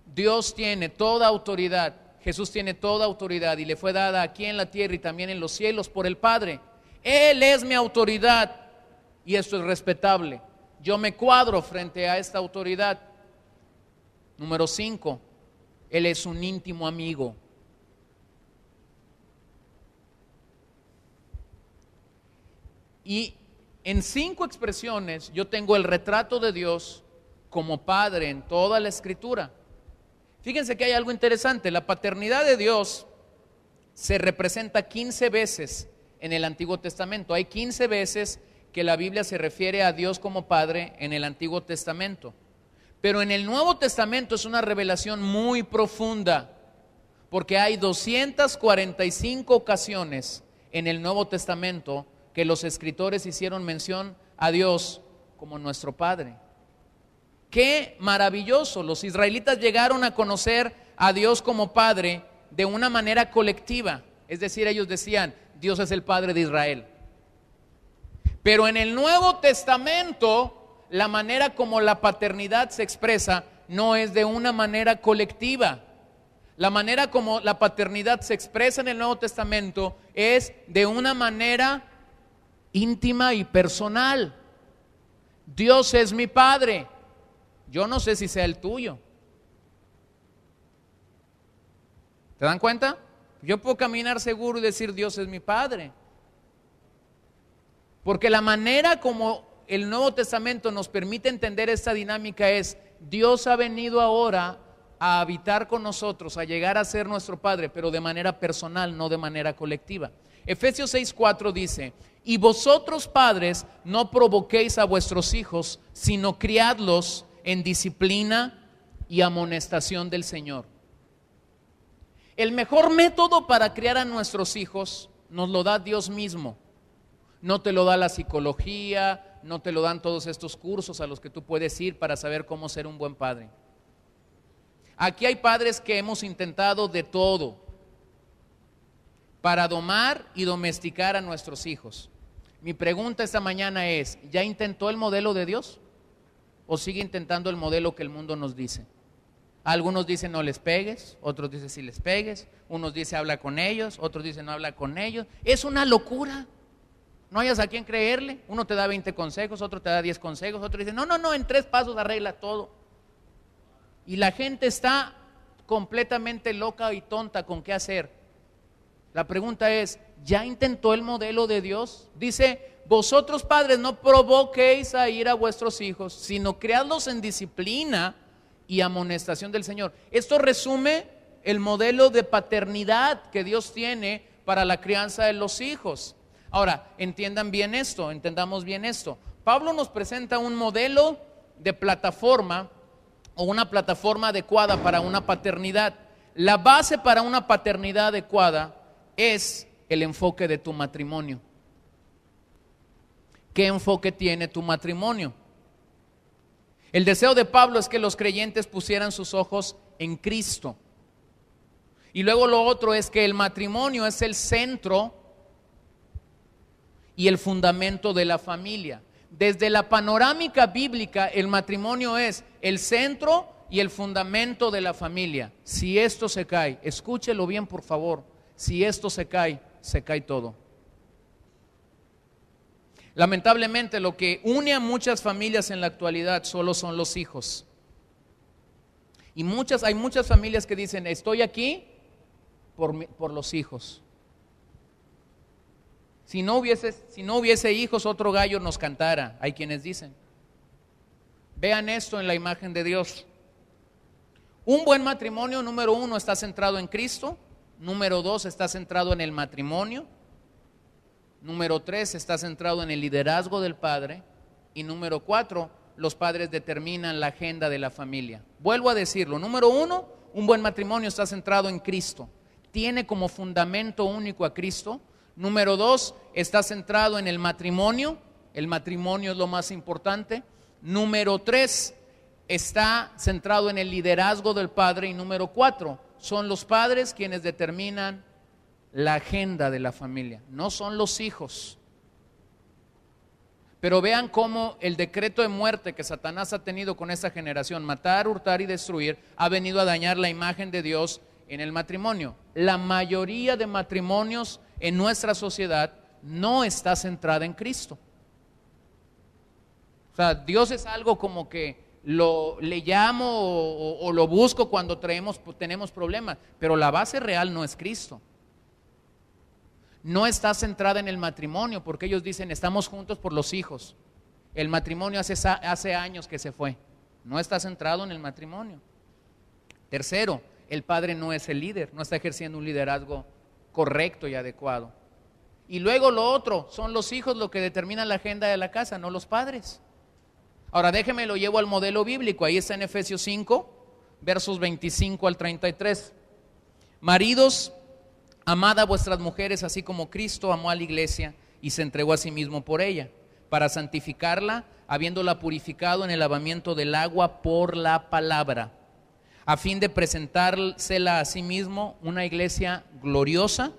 Speaker 1: Dios tiene toda autoridad. Jesús tiene toda autoridad y le fue dada aquí en la tierra y también en los cielos por el Padre. Él es mi autoridad y esto es respetable. Yo me cuadro frente a esta autoridad. Número 5, Él es un íntimo amigo. Y en 5 expresiones yo tengo el retrato de Dios como Padre en toda la Escritura. Fíjense que hay algo interesante, la paternidad de Dios se representa 15 veces en el Antiguo Testamento. Hay 15 veces que la Biblia se refiere a Dios como Padre en el Antiguo Testamento. Pero en el Nuevo Testamento es una revelación muy profunda, porque hay 245 ocasiones en el Nuevo Testamento que los escritores hicieron mención a Dios como nuestro Padre. ¡Qué maravilloso! Los israelitas llegaron a conocer a Dios como Padre de una manera colectiva. Es decir, ellos decían, Dios es el Padre de Israel. Pero en el Nuevo Testamento, la manera como la paternidad se expresa no es de una manera colectiva. La manera como la paternidad se expresa en el Nuevo Testamento es de una manera íntima y personal. Dios es mi Padre. Yo no sé si sea el tuyo. ¿Te dan cuenta? Yo puedo caminar seguro y decir Dios es mi Padre. Porque la manera como el Nuevo Testamento nos permite entender esta dinámica es, Dios ha venido ahora a habitar con nosotros, a llegar a ser nuestro Padre, pero de manera personal, no de manera colectiva. Efesios 6:4 dice, y vosotros padres no provoquéis a vuestros hijos, sino criadlos en disciplina y amonestación del Señor. El mejor método para criar a nuestros hijos nos lo da Dios mismo. No te lo da la psicología, no te lo dan todos estos cursos a los que tú puedes ir para saber cómo ser un buen padre. Aquí hay padres que hemos intentado de todo para domar y domesticar a nuestros hijos. Mi pregunta esta mañana es, ¿ya intentó el modelo de Dios? ¿O sigue intentando el modelo que el mundo nos dice? Algunos dicen no les pegues, otros dicen sí les pegues, unos dicen habla con ellos, otros dicen no habla con ellos. Es una locura. No hayas a quién creerle. Uno te da 20 consejos, otro te da 10 consejos, otro dice no, en 3 pasos arregla todo. Y la gente está completamente loca y tonta con qué hacer. La pregunta es, ¿ya intentó el modelo de Dios? Dice, vosotros padres no provoquéis a ir a vuestros hijos, sino criadlos en disciplina y amonestación del Señor. Esto resume el modelo de paternidad que Dios tiene para la crianza de los hijos. Ahora, entendamos bien esto. Pablo nos presenta un modelo de plataforma o una plataforma adecuada para una paternidad. La base para una paternidad adecuada es el enfoque de tu matrimonio. ¿Qué enfoque tiene tu matrimonio? El deseo de Pablo es que los creyentes pusieran sus ojos en Cristo. Y luego lo otro es que el matrimonio es el centro y el fundamento de la familia. Desde la panorámica bíblica, el matrimonio es el centro y el fundamento de la familia. Si esto se cae, escúchelo bien por favor, si esto se cae todo. Lamentablemente lo que une a muchas familias en la actualidad solo son los hijos. Y hay muchas familias que dicen, estoy aquí por los hijos. Si no hubiese hijos, otro gallo nos cantara. Hay quienes dicen. Vean esto en la imagen de Dios. Un buen matrimonio, número 1, está centrado en Cristo. Número 2, está centrado en el matrimonio. Número 3, está centrado en el liderazgo del padre. Y número 4, los padres determinan la agenda de la familia. Vuelvo a decirlo. Número 1, un buen matrimonio está centrado en Cristo. Tiene como fundamento único a Cristo. Número 2, está centrado en el matrimonio. El matrimonio es lo más importante. Número 3, está centrado en el liderazgo del padre. Y número 4, son los padres quienes determinan la agenda de la familia, no son los hijos. Pero vean cómo el decreto de muerte que Satanás ha tenido con esta generación, matar, hurtar y destruir, ha venido a dañar la imagen de Dios en el matrimonio. La mayoría de matrimonios en nuestra sociedad no está centrada en Cristo. O sea, Dios es algo como que le llamo o lo busco cuando tenemos problemas, pero la base real no es Cristo. No está centrada en el matrimonio, porque ellos dicen estamos juntos por los hijos. El matrimonio hace años que se fue. No está centrado en el matrimonio. Tercero, el padre no es el líder, no está ejerciendo un liderazgo correcto y adecuado. Y luego lo otro, son los hijos lo que determinan la agenda de la casa, no los padres. Ahora déjeme lo llevo al modelo bíblico, ahí está en Efesios 5, versos 25 al 33. Maridos, amad a vuestras mujeres así como Cristo amó a la iglesia y se entregó a sí mismo por ella, para santificarla, habiéndola purificado en el lavamiento del agua por la palabra, a fin de presentársela a sí mismo una iglesia gloriosa,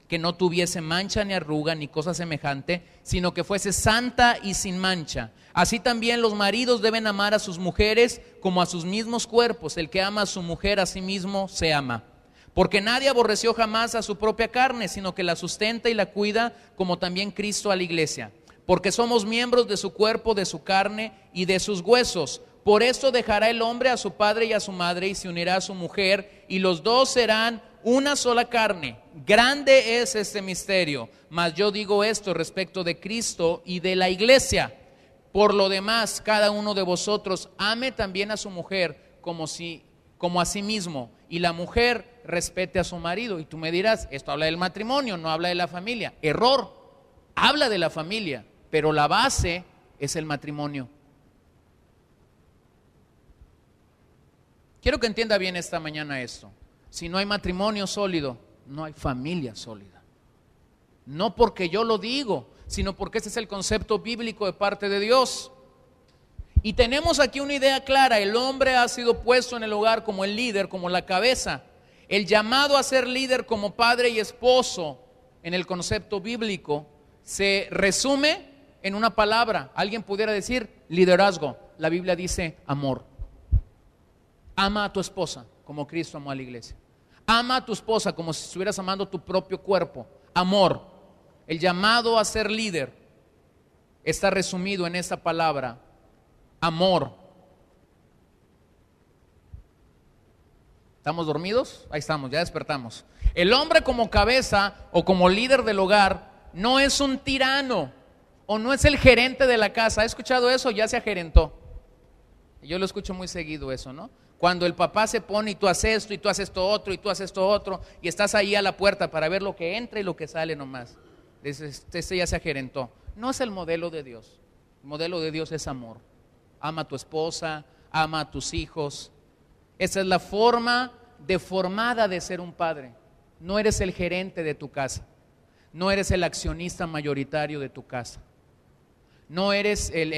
Speaker 1: que no tuviese mancha ni arruga ni cosa semejante, sino que fuese santa y sin mancha. Así también los maridos deben amar a sus mujeres como a sus mismos cuerpos. El que ama a su mujer a sí mismo se ama. Porque nadie aborreció jamás a su propia carne, sino que la sustenta y la cuida, como también Cristo a la iglesia. Porque somos miembros de su cuerpo, de su carne y de sus huesos. Por esto dejará el hombre a su padre y a su madre y se unirá a su mujer, y los dos serán una sola carne. Grande es este misterio, mas yo digo esto respecto de Cristo y de la iglesia. Por lo demás, cada uno de vosotros ame también a su mujer como a sí mismo, y la mujer respete a su marido. Y tú me dirás, esto habla del matrimonio, no habla de la familia. Error, habla de la familia, pero la base es el matrimonio. Quiero que entienda bien esta mañana esto. Si no hay matrimonio sólido, no hay familia sólida. No porque yo lo digo, sino porque ese es el concepto bíblico de parte de Dios. Y tenemos aquí una idea clara: el hombre ha sido puesto en el hogar como el líder, como la cabeza. El llamado a ser líder como padre y esposo en el concepto bíblico se resume en una palabra. Alguien pudiera decir liderazgo. La Biblia dice amor. Ama a tu esposa como Cristo amó a la iglesia. Ama a tu esposa como si estuvieras amando tu propio cuerpo. Amor. El llamado a ser líder está resumido en esta palabra: amor. ¿Estamos dormidos? Ahí estamos, ya despertamos. El hombre como cabeza o como líder del hogar no es un tirano o no es el gerente de la casa. ¿Ha escuchado eso? Ya se agerentó. Yo lo escucho muy seguido eso, ¿no? Cuando el papá se pone y tú haces esto y tú haces esto otro y tú haces esto otro y estás ahí a la puerta para ver lo que entra y lo que sale nomás. Este ya se agerentó. No es el modelo de Dios. El modelo de Dios es amor. Ama a tu esposa, ama a tus hijos. Esa es la forma deformada de ser un padre. No eres el gerente de tu casa. No eres el accionista mayoritario de tu casa. No eres el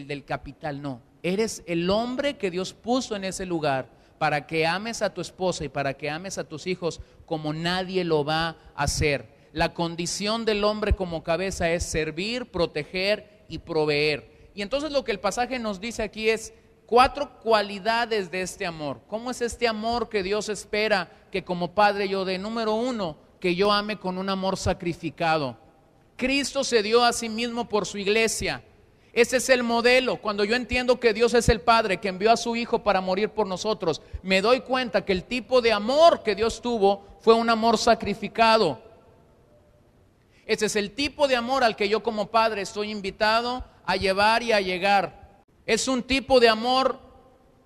Speaker 1: del capital, no. Eres el hombre que Dios puso en ese lugar para que ames a tu esposa y para que ames a tus hijos como nadie lo va a hacer. La condición del hombre como cabeza es servir, proteger y proveer. Y entonces lo que el pasaje nos dice aquí es 4 cualidades de este amor. ¿Cómo es este amor que Dios espera que como padre yo dé? Número 1, que yo ame con un amor sacrificado. Cristo se dio a sí mismo por su iglesia. Ese es el modelo. Cuando yo entiendo que Dios es el Padre que envió a su Hijo para morir por nosotros, me doy cuenta que el tipo de amor que Dios tuvo fue un amor sacrificado. Ese es el tipo de amor al que yo como padre estoy invitado a llevar y a llegar. Es un tipo de amor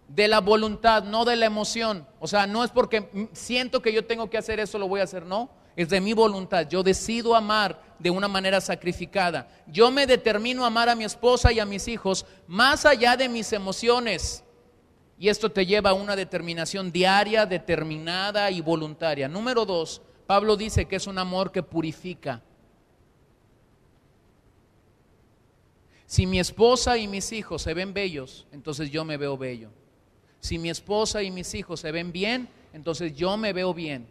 Speaker 1: de la voluntad, no de la emoción. O sea, no es porque siento que yo tengo que hacer eso, lo voy a hacer, no. Es de mi voluntad. Yo decido amar de una manera sacrificada. Yo me determino a amar a mi esposa y a mis hijos más allá de mis emociones. Y esto te lleva a una determinación diaria, determinada y voluntaria. Número 2, Pablo dice que es un amor que purifica. Si mi esposa y mis hijos se ven bellos, entonces yo me veo bello. Si mi esposa y mis hijos se ven bien, entonces yo me veo bien.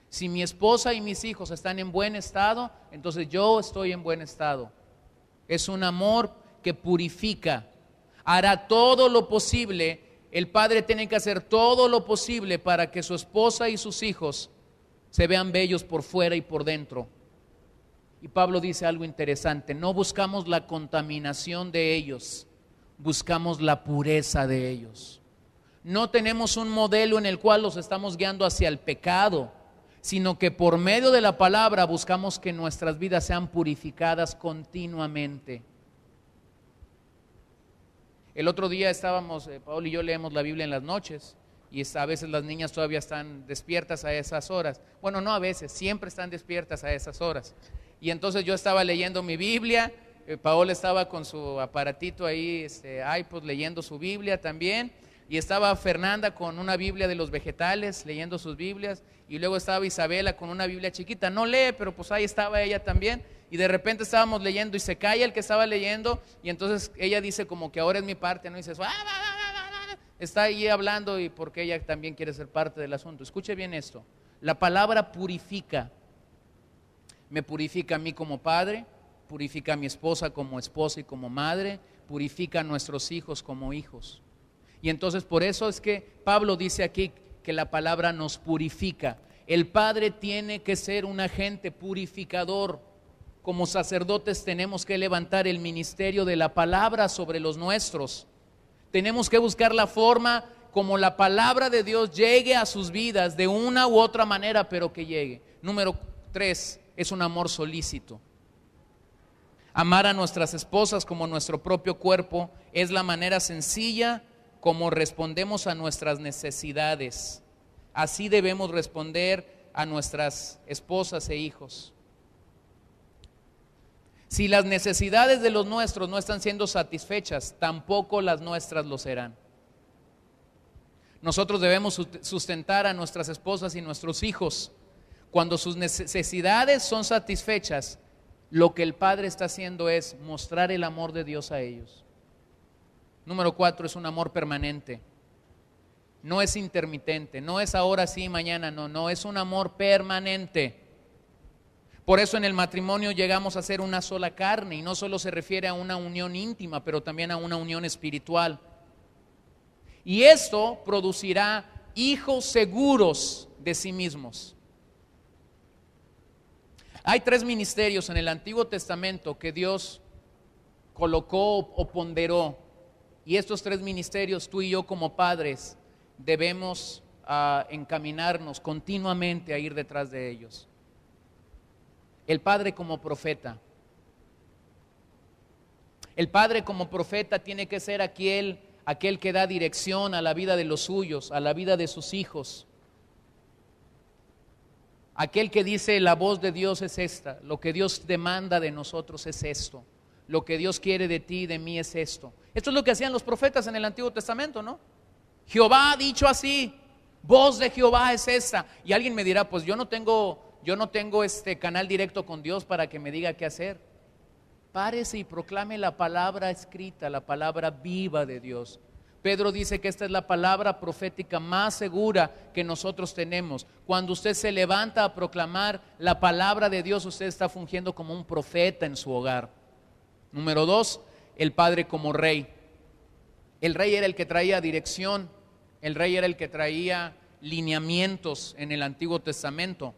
Speaker 1: Si mi esposa y mis hijos están en buen estado, entonces yo estoy en buen estado. Es un amor que purifica. Hará todo lo posible. El padre tiene que hacer todo lo posible para que su esposa y sus hijos se vean bellos por fuera y por dentro. Y Pablo dice algo interesante: no buscamos la contaminación de ellos, buscamos la pureza de ellos. No tenemos un modelo en el cual los estamos guiando hacia el pecado, sino que por medio de la palabra buscamos que nuestras vidas sean purificadas continuamente. El otro día estábamos, Paul y yo leemos la Biblia en las noches, y a veces las niñas todavía están despiertas a esas horas. Bueno, no a veces, siempre están despiertas a esas horas. Y entonces yo estaba leyendo mi Biblia Paola estaba con su aparatito ahí, iPod, leyendo su Biblia también, y estaba Fernanda con una Biblia de los vegetales, leyendo sus Biblias, y luego estaba Isabela con una Biblia chiquita, no lee, pero pues ahí estaba ella también, y de repente estábamos leyendo y se calla el que estaba leyendo, y entonces ella dice como que ahora es mi parte, ¿no? Y dice, está ahí hablando y porque ella también quiere ser parte del asunto. Escuche bien esto, la palabra purifica, me purifica a mí como padre, purifica a mi esposa como esposa y como madre, purifica a nuestros hijos como hijos. Y entonces por eso es que Pablo dice aquí que la palabra nos purifica. El padre tiene que ser un agente purificador. Como sacerdotes tenemos que levantar el ministerio de la palabra sobre los nuestros. Tenemos que buscar la forma como la palabra de Dios llegue a sus vidas de una u otra manera, pero que llegue. Número 3, es un amor solícito. Amar a nuestras esposas como nuestro propio cuerpo es la manera sencilla como respondemos a nuestras necesidades. Así debemos responder a nuestras esposas e hijos. Si las necesidades de los nuestros no están siendo satisfechas, tampoco las nuestras lo serán. Nosotros debemos sustentar a nuestras esposas y nuestros hijos. Cuando sus necesidades son satisfechas, lo que el Padre está haciendo es mostrar el amor de Dios a ellos. Número 4, es un amor permanente. No es intermitente, no es ahora sí, mañana no, es un amor permanente. Por eso en el matrimonio llegamos a ser una sola carne, y no solo se refiere a una unión íntima, pero también a una unión espiritual. Y esto producirá hijos seguros de sí mismos. Hay 3 ministerios en el Antiguo Testamento que Dios colocó o ponderó, y estos 3 ministerios tú y yo como padres debemos encaminarnos continuamente a ir detrás de ellos. El padre como profeta. El padre como profeta tiene que ser aquel que da dirección a la vida de los suyos, a la vida de sus hijos. Aquel que dice la voz de Dios es esta, lo que Dios demanda de nosotros es esto, lo que Dios quiere de ti y de mí es esto. Esto es lo que hacían los profetas en el Antiguo Testamento, ¿no? Jehová ha dicho así, voz de Jehová es esta. Y alguien me dirá, pues yo no tengo canal directo con Dios para que me diga qué hacer. Párese y proclame la palabra escrita, la palabra viva de Dios. Pedro dice que esta es la palabra profética más segura que nosotros tenemos. Cuando usted se levanta a proclamar la palabra de Dios, usted está fungiendo como un profeta en su hogar. Número 2, el padre como rey. El rey era el que traía dirección, el rey era el que traía lineamientos en el Antiguo Testamento.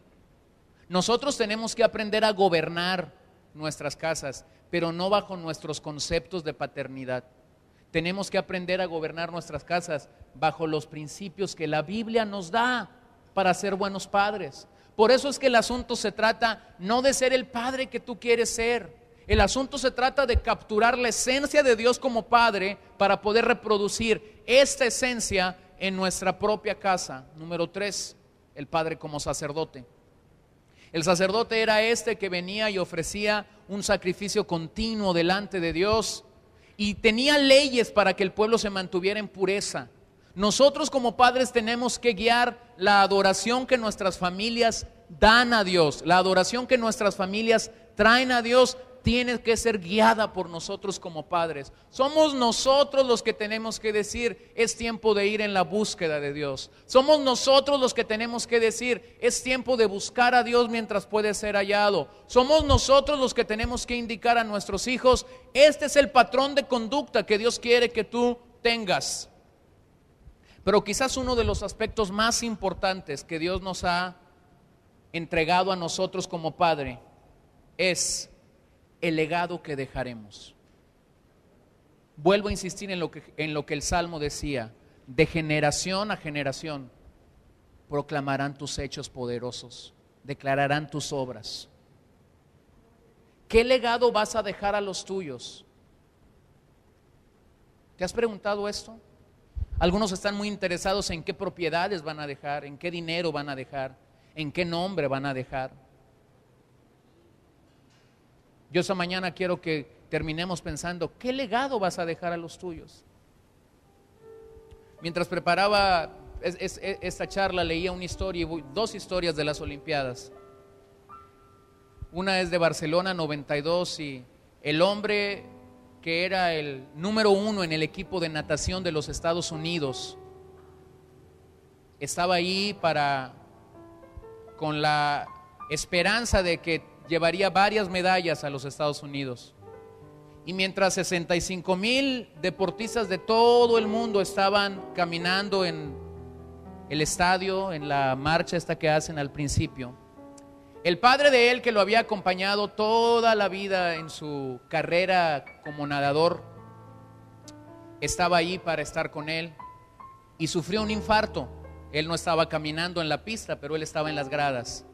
Speaker 1: Nosotros tenemos que aprender a gobernar nuestras casas, pero no bajo nuestros conceptos de paternidad. Tenemos que aprender a gobernar nuestras casas bajo los principios que la Biblia nos da para ser buenos padres. Por eso es que el asunto se trata no de ser el padre que tú quieres ser. El asunto se trata de capturar la esencia de Dios como padre para poder reproducir esta esencia en nuestra propia casa. Número 3, el padre como sacerdote. El sacerdote era que venía y ofrecía un sacrificio continuo delante de Dios y tenía leyes para que el pueblo se mantuviera en pureza. Nosotros como padres tenemos que guiar la adoración que nuestras familias dan a Dios, la adoración que nuestras familias traen a Dios tiene que ser guiada por nosotros como padres. Somos nosotros los que tenemos que decir, es tiempo de ir en la búsqueda de Dios. Somos nosotros los que tenemos que decir, es tiempo de buscar a Dios mientras puede ser hallado. Somos nosotros los que tenemos que indicar a nuestros hijos, este es el patrón de conducta que Dios quiere que tú tengas. Pero quizás uno de los aspectos más importantes que Dios nos ha entregado a nosotros como padre es el legado que dejaremos. Vuelvo a insistir en lo que el Salmo decía, de generación a generación proclamarán tus hechos poderosos, declararán tus obras. ¿Qué legado vas a dejar a los tuyos? ¿Te has preguntado esto? Algunos están muy interesados en qué propiedades van a dejar, en qué dinero van a dejar, en qué nombre van a dejar. Yo esta mañana quiero que terminemos pensando, ¿qué legado vas a dejar a los tuyos? Mientras preparaba esta charla, leía una historia, dos historias de las Olimpiadas. Una es de Barcelona 92 y el hombre que era el número 1 en el equipo de natación de los Estados Unidos estaba ahí con la esperanza de que llevaría varias medallas a los Estados Unidos. Y mientras 65,000 deportistas de todo el mundo estaban caminando en el estadio, en la marcha esta que hacen al principio, el padre de él, que lo había acompañado toda la vida en su carrera como nadador, estaba ahí para estar con él y sufrió un infarto. Él no estaba caminando en la pista, pero él estaba en las gradas.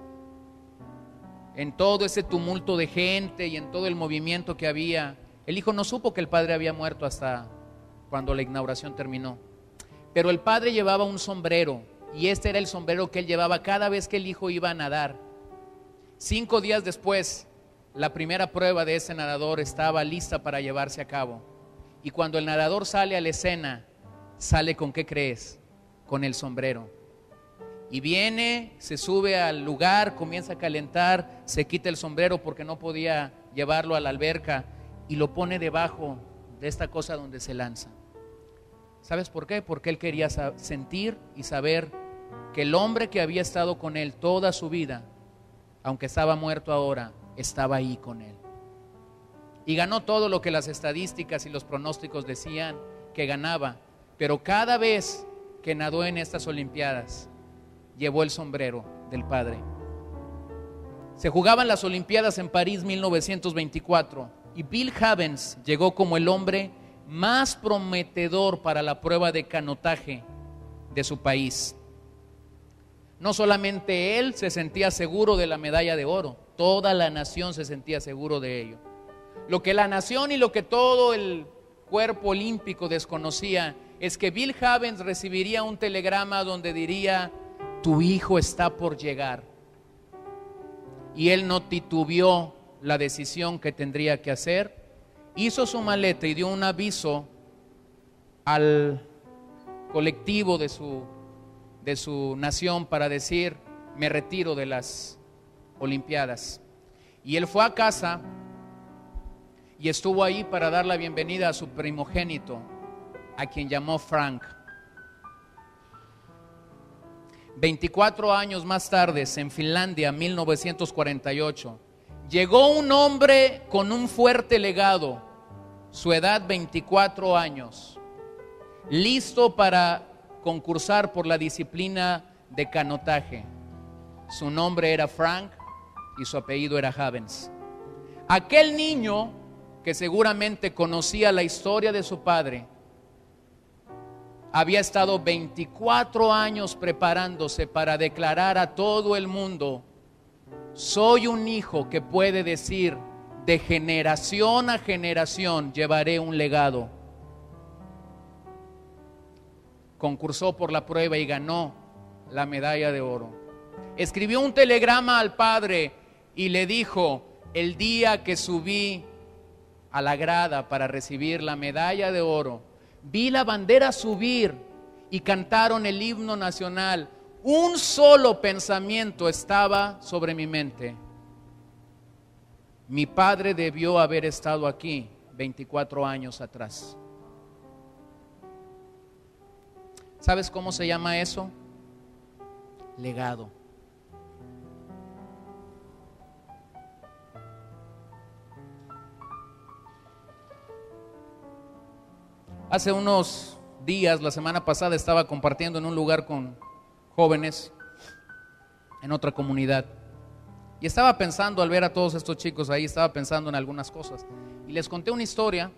Speaker 1: En todo ese tumulto de gente y en todo el movimiento que había, el hijo no supo que el padre había muerto hasta cuando la inauguración terminó. Pero el padre llevaba un sombrero, y este era el sombrero que él llevaba cada vez que el hijo iba a nadar. 5 días después, la primera prueba de ese nadador estaba lista para llevarse a cabo. Y cuando el nadador sale a la escena, sale ¿con qué crees? Con el sombrero. Y viene, se sube al lugar, comienza a calentar, se quita el sombrero porque no podía llevarlo a la alberca y lo pone debajo de esta cosa donde se lanza. ¿Sabes por qué? Porque él quería sentir y saber que el hombre que había estado con él toda su vida, aunque estaba muerto ahora, estaba ahí con él. Y ganó todo lo que las estadísticas y los pronósticos decían que ganaba, pero cada vez que nadó en estas Olimpiadas, llevó el sombrero del padre. Se jugaban las Olimpiadas en París 1924 y Bill Havens llegó como el hombre más prometedor para la prueba de canotaje de su país. No solamente él se sentía seguro de la medalla de oro, toda la nación se sentía seguro de ello. Lo que la nación y lo que todo el cuerpo olímpico desconocía es que Bill Havens recibiría un telegrama donde diría: tu hijo está por llegar. Y él no titubeó la decisión que tendría que hacer, hizo su maleta y dio un aviso al colectivo de su nación para decir: me retiro de las Olimpiadas. Y él fue a casa y estuvo ahí para dar la bienvenida a su primogénito, a quien llamó Frank. 24 años más tarde, en Finlandia, 1948, llegó un hombre con un fuerte legado, su edad 24 años, listo para concursar por la disciplina de canotaje. Su nombre era Frank y su apellido era Havens. Aquel niño que seguramente conocía la historia de su padre, había estado 24 años preparándose para declarar a todo el mundo: soy un hijo que puede decir, de generación a generación llevaré un legado. Concursó por la prueba y ganó la medalla de oro. Escribió un telegrama al padre y le dijo: el día que subí a la grada para recibir la medalla de oro, vi la bandera subir y cantaron el himno nacional. Un solo pensamiento estaba sobre mi mente: mi padre debió haber estado aquí 24 años atrás. ¿Sabes cómo se llama eso? Legado. Hace unos días, la semana pasada, estaba compartiendo en un lugar con jóvenes en otra comunidad y estaba pensando, al ver a todos estos chicos ahí, estaba pensando en algunas cosas y les conté una historia.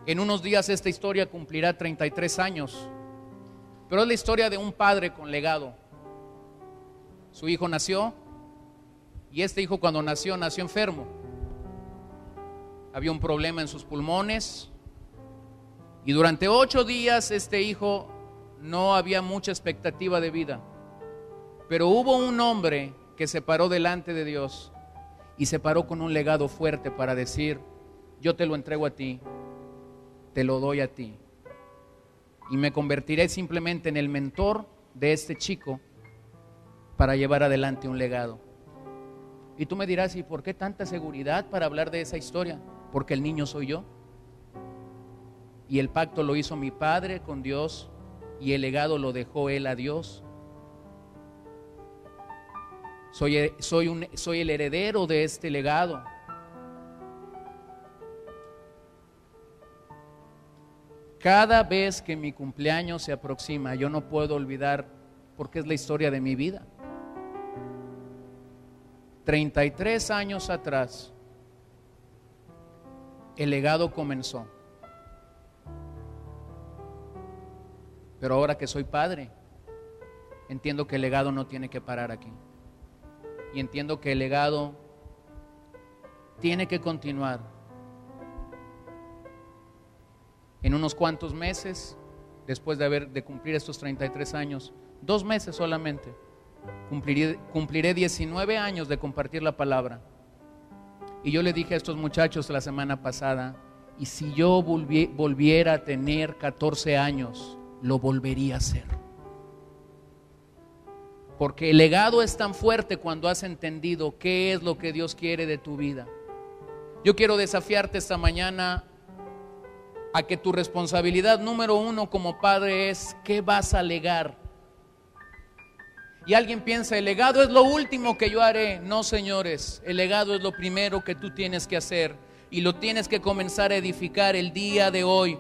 Speaker 1: En unos días esta historia cumplirá 33 años, pero es la historia de un padre con legado. Su hijo nació y este hijo, cuando nació enfermo. Había un problema en sus pulmones. Y durante 8 días este hijo no había mucha expectativa de vida. Pero hubo un hombre que se paró delante de Dios y se paró con un legado fuerte para decir: yo te lo entrego a ti, te lo doy a ti, y me convertiré simplemente en el mentor de este chico para llevar adelante un legado. Y tú me dirás: ¿y por qué tanta seguridad para hablar de esa historia? Porque el niño soy yo, y el pacto lo hizo mi padre con Dios, y el legado lo dejó él a Dios. Soy el heredero de este legado. Cada vez que mi cumpleaños se aproxima, yo no puedo olvidar, porque es la historia de mi vida. 33 años atrás, el legado comenzó. Pero ahora que soy padre, entiendo que el legado no tiene que parar aquí. Y entiendo que el legado tiene que continuar. En unos cuantos meses, después de cumplir estos 33 años, 2 meses solamente, cumpliré 19 años de compartir la palabra. Y yo le dije a estos muchachos la semana pasada: y si yo volviera a tener 14 años, lo volvería a hacer. Porque el legado es tan fuerte cuando has entendido qué es lo que Dios quiere de tu vida. Yo quiero desafiarte esta mañana a que tu responsabilidad número 1 como padre es: ¿qué vas a legar? Y alguien piensa: el legado es lo último que yo haré. No, señores, el legado es lo primero que tú tienes que hacer, y lo tienes que comenzar a edificar el día de hoy.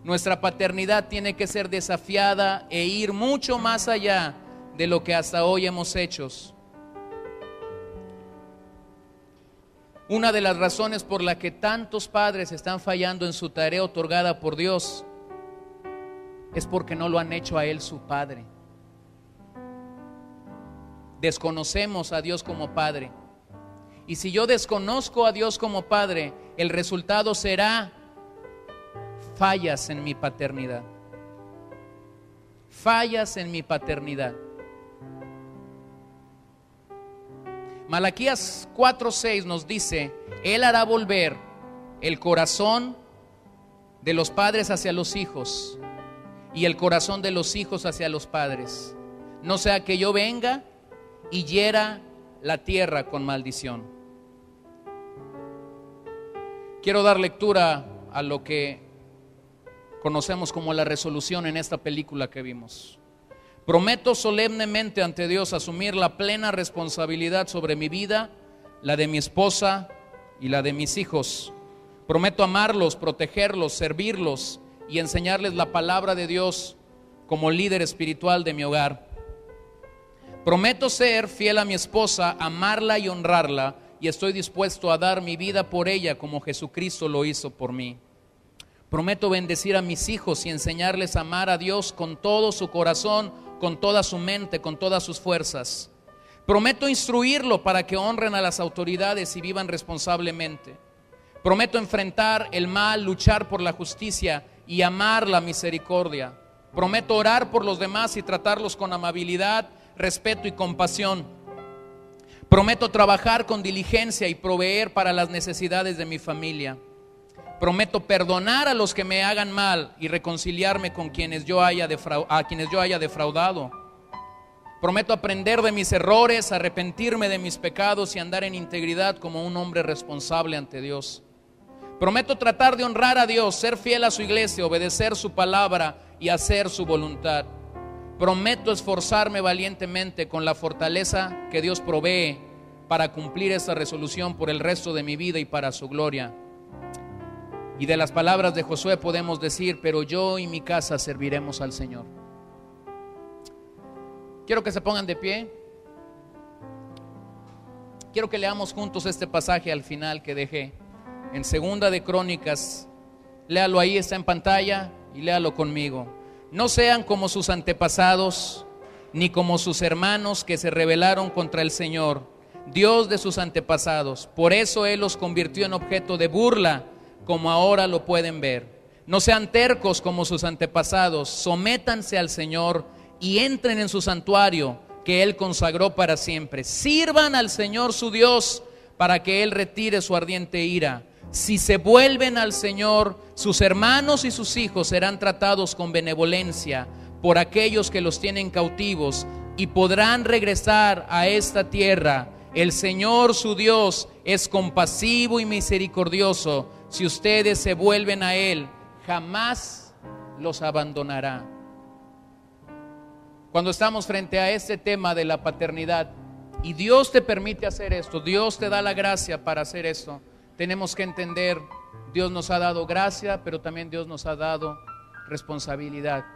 Speaker 1: Nuestra paternidad tiene que ser desafiada e ir mucho más allá de lo que hasta hoy hemos hecho. Una de las razones por la que tantos padres están fallando en su tarea otorgada por Dios es porque no lo han hecho a Él su Padre. Desconocemos a Dios como Padre. Y si yo desconozco a Dios como Padre, el resultado será fallas en mi paternidad. Fallas en mi paternidad. Malaquías 4:6 nos dice: Él hará volver el corazón de los padres hacia los hijos, y el corazón de los hijos hacia los padres, no sea que yo venga y hiera la tierra con maldición. Quiero dar lectura a lo que conocemos como la resolución en esta película que vimos. Prometo solemnemente ante Dios asumir la plena responsabilidad sobre mi vida, la de mi esposa y la de mis hijos. Prometo amarlos, protegerlos, servirlos y enseñarles la palabra de Dios como líder espiritual de mi hogar. Prometo ser fiel a mi esposa, amarla y honrarla, y estoy dispuesto a dar mi vida por ella como Jesucristo lo hizo por mí. Prometo bendecir a mis hijos y enseñarles a amar a Dios con todo su corazón, con toda su mente, con todas sus fuerzas. Prometo instruirlo para que honren a las autoridades y vivan responsablemente. Prometo enfrentar el mal, luchar por la justicia y amar la misericordia. Prometo orar por los demás y tratarlos con amabilidad, respeto y compasión. Prometo trabajar con diligencia y proveer para las necesidades de mi familia. Prometo perdonar a los que me hagan mal y reconciliarme con quienes yo haya defraudado. Prometo aprender de mis errores, arrepentirme de mis pecados y andar en integridad como un hombre responsable ante Dios. Prometo tratar de honrar a Dios, ser fiel a su iglesia, obedecer su palabra y hacer su voluntad. Prometo esforzarme valientemente con la fortaleza que Dios provee para cumplir esta resolución por el resto de mi vida y para su gloria. Y de las palabras de Josué podemos decir: pero yo y mi casa serviremos al Señor. Quiero que se pongan de pie. Quiero que leamos juntos este pasaje al final que dejé en Segunda de Crónicas. Léalo ahí, está en pantalla, y léalo conmigo. No sean como sus antepasados, ni como sus hermanos que se rebelaron contra el Señor, Dios de sus antepasados. Por eso Él los convirtió en objeto de burla, como ahora lo pueden ver. No sean tercos como sus antepasados, sométanse al Señor y entren en su santuario, que Él consagró para siempre. Sirvan al Señor su Dios para que Él retire su ardiente ira. Si se vuelven al Señor, sus hermanos y sus hijos serán tratados con benevolencia por aquellos que los tienen cautivos y podrán regresar a esta tierra. El Señor su Dios es compasivo y misericordioso. Si ustedes se vuelven a Él, jamás los abandonará. Cuando estamos frente a este tema de la paternidad y Dios te permite hacer esto, Dios te da la gracia para hacer esto, tenemos que entender, Dios nos ha dado gracia, pero también Dios nos ha dado responsabilidad.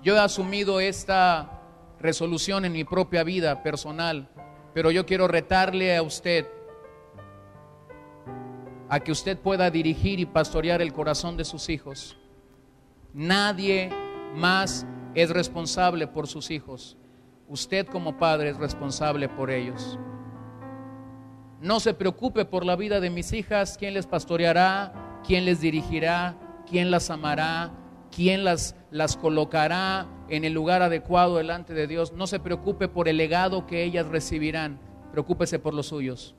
Speaker 1: Yo he asumido esta resolución en mi propia vida personal, pero yo quiero retarle a usted a que usted pueda dirigir y pastorear el corazón de sus hijos. Nadie más es responsable por sus hijos. Usted como padre es responsable por ellos. No se preocupe por la vida de mis hijas, quién les pastoreará, quién les dirigirá, quién las amará, quién las colocará en el lugar adecuado delante de Dios. No se preocupe por el legado que ellas recibirán, preocúpese por los suyos.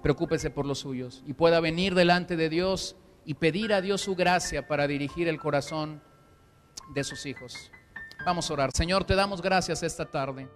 Speaker 1: Preocúpese por los suyos y pueda venir delante de Dios y pedir a Dios su gracia para dirigir el corazón de sus hijos. Vamos a orar. Señor, te damos gracias esta tarde.